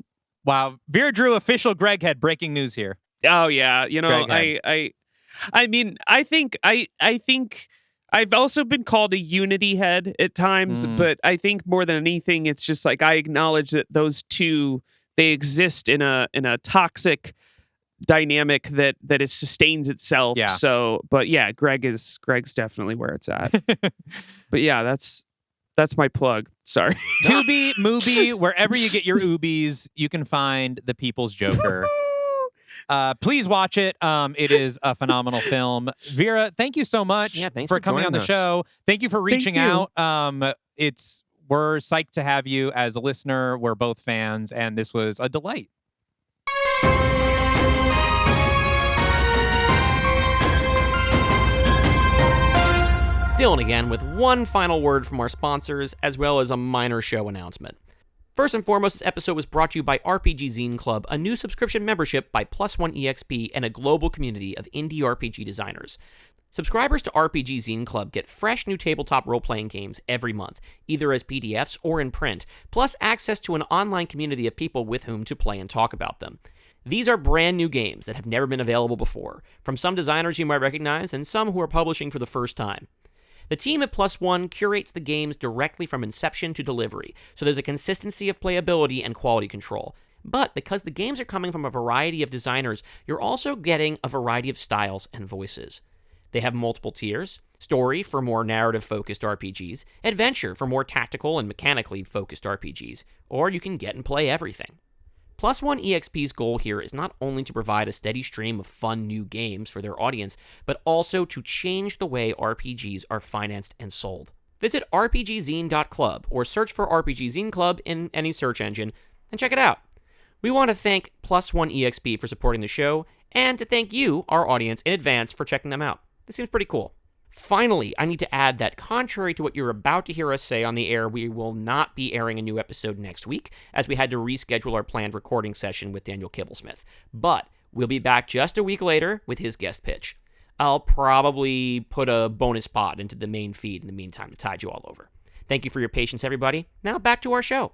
Vera Drew official Greg head, breaking news here. Oh yeah, I mean, I think I've also been called a Unity head at times, but I think more than anything, it's just like I acknowledge that those two, they exist in a toxic dynamic that sustains itself. Yeah. So, but yeah, Greg's definitely where it's at. But yeah, that's my plug. Sorry. Tubi, Mubi, wherever you get your Ubies, you can find The People's Joker. Please watch it. It is a phenomenal film. Vera, thank you so much for coming on the show. Thank you for reaching out. We're psyched to have you as a listener. We're both fans, and this was a delight. Dylan again with one final word from our sponsors, as well as a minor show announcement. First and foremost, this episode was brought to you by RPG Zine Club, a new subscription membership by Plus One EXP and a global community of indie RPG designers. Subscribers to RPG Zine Club get fresh new tabletop role-playing games every month, either as PDFs or in print, plus access to an online community of people with whom to play and talk about them. These are brand new games that have never been available before, from some designers you might recognize and some who are publishing for the first time. The team at Plus One curates the games directly from inception to delivery, so there's a consistency of playability and quality control. But because the games are coming from a variety of designers, you're also getting a variety of styles and voices. They have multiple tiers, Story for more narrative-focused RPGs, adventure for more tactical and mechanically focused RPGs, or you can get and play everything. Plus One EXP's goal here is not only to provide a steady stream of fun new games for their audience, but also to change the way RPGs are financed and sold. Visit rpgzine.club or search for RPG Zine Club in any search engine and check it out. We want to thank Plus One EXP for supporting the show, and to thank you, our audience, in advance for checking them out. This seems pretty cool. Finally, I need to add that contrary to what you're about to hear us say on the air, we will not be airing a new episode next week, as we had to reschedule our planned recording session with Daniel Kibblesmith. But we'll be back just a week later with his guest pitch. I'll probably put a bonus pod into the main feed in the meantime to tide you all over. Thank you for your patience, everybody. Now back to our show.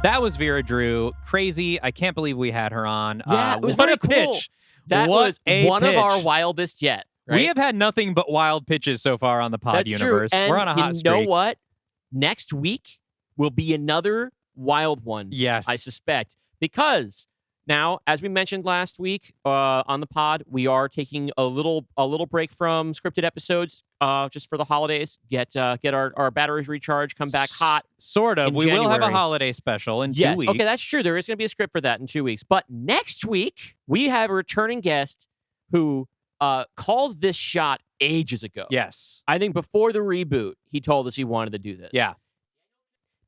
That was Vera Drew. Crazy. I can't believe we had her on. Yeah, it was what very a cool. pitch. That What was a one of pitch. our wildest yet. Right? We have had nothing but wild pitches so far on the pod That's universe. true. And We're on a hot you streak. know what? Next week will be another wild one. Yes. I suspect. Because now, as we mentioned last week on the pod, we are taking a little break from scripted episodes just for the holidays. Get our batteries recharged, come back hot. Sort of. in We will have a January. holiday special in 2 Yes. weeks. Okay, that's true. There is going to be a script for that in 2 weeks. But next week, we have a returning guest who called this shot ages ago. Yes. I think before the reboot, he told us he wanted to do this. Yeah.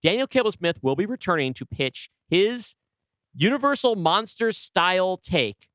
Daniel Kibblesmith will be returning to pitch his Universal Monsters style take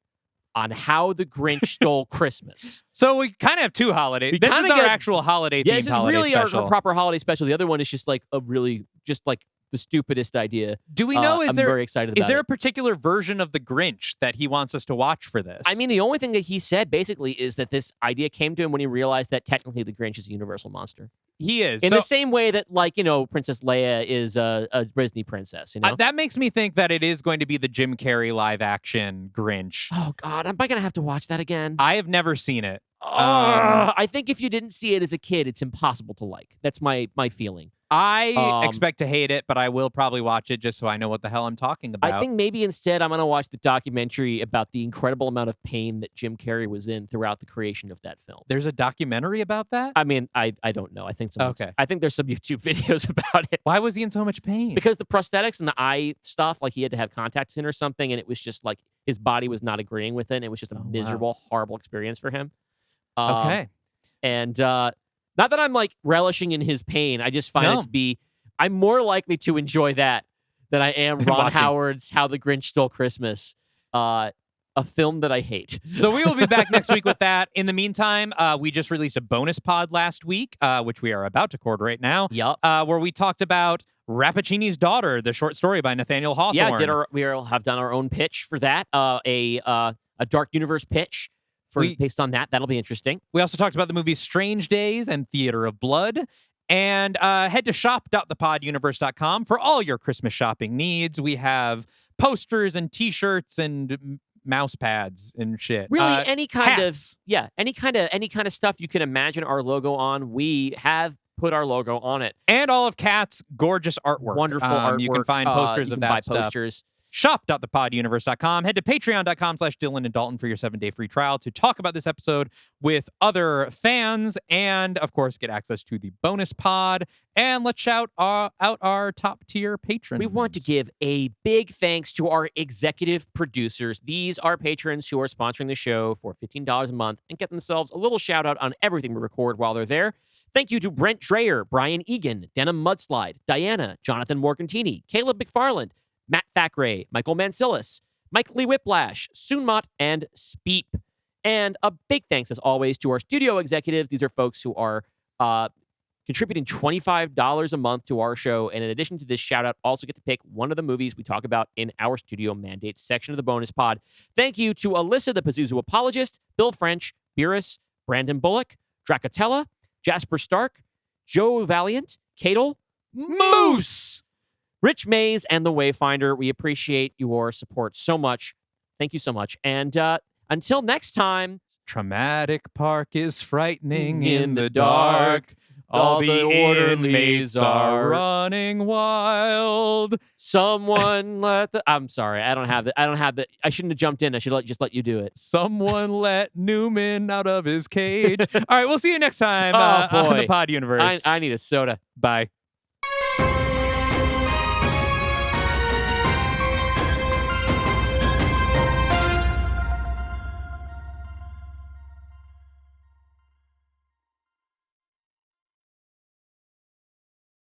on how the Grinch stole Christmas. So we kind of have two holidays. We This kinda is our get- actual holiday Yeah, themed this is holiday really special. our proper holiday special. The other one is just like the stupidest idea. Do we know? I'm very excited about Is there it. a particular version of the Grinch that he wants us to watch for this? I mean, the only thing that he said basically is that this idea came to him when he realized that technically the Grinch is a universal monster. he is. In So, the same way that, like, Princess Leia is a Disney princess, that makes me think that it is going to be the Jim Carrey live action Grinch. Oh, God. Am I going to have to watch that again? I have never seen it. I think if you didn't see it as a kid, it's impossible to like. That's my feeling. I expect to hate it, but I will probably watch it just so I know what the hell I'm talking about. I think maybe instead I'm going to watch the documentary about the incredible amount of pain that Jim Carrey was in throughout the creation of that film. There's a documentary about that? I mean, I don't know. I think Okay. I think there's some YouTube videos about it. Why was he in so much pain? Because the prosthetics and the eye stuff, like he had to have contacts in or something, and it was just like his body was not agreeing with it, and it was just a wow. miserable, horrible experience for him. Okay. And not that I'm like relishing in his pain. I just find No. it to be, I'm more likely to enjoy that than I am Ron Watching. Howard's How the Grinch Stole Christmas, a film that I hate. So we will be back next week with that. In the meantime, we just released a bonus pod last week, which we are about to record right now, Yup. where we talked about Rappaccini's Daughter, the short story by Nathaniel Hawthorne. Yeah, we have done our own pitch for that, a Dark Universe pitch based on that. That'll be interesting. We also talked about the movies Strange Days and Theater of Blood. And head to shop.thepoduniverse.com for all your Christmas shopping needs. We have posters and T-shirts and mouse pads and shit. Really, any kind hats. any kind of stuff you can imagine our logo on. We have put our logo on it. And all of Kat's gorgeous artwork. Wonderful artwork. You can find posters you of can that buy stuff. posters. Shop.thepoduniverse.com. Head to patreon.com/Dylan and Dalton for your 7-day free trial to talk about this episode with other fans and, of course, get access to the bonus pod. And let's shout out our top tier patrons. We want to give a big thanks to our executive producers. These are patrons who are sponsoring the show for $15 a month and get themselves a little shout out on everything we record while they're there. Thank you to Brent Dreyer, Brian Egan, Denim Mudslide, Diana, Jonathan Morgantini, Caleb McFarland, Matt Thackeray, Michael Mancilis, Mike Lee Whiplash, Soonmot, and Speep. And a big thanks, as always, to our studio executives. These are folks who are contributing $25 a month to our show. And in addition to this shout-out, also get to pick one of the movies we talk about in our studio mandates section of the bonus pod. Thank you to Alyssa, the Pazuzu Apologist, Bill French, Beerus, Brandon Bullock, Dracatella, Jasper Stark, Joe Valiant, Cadle, Moose, Rich Mays, and The Wayfinder. We appreciate your support so much. Thank you so much. And until next time. Traumatic Park is frightening in the dark. All the the orderlies inmates are are- running wild. Someone let the. I'm sorry. I don't have the. I shouldn't have jumped in. I should just let you do it. Someone let Newman out of his cage. All right, we'll see you next time Oh, on boy. the Pod Universe. I need a soda. Bye.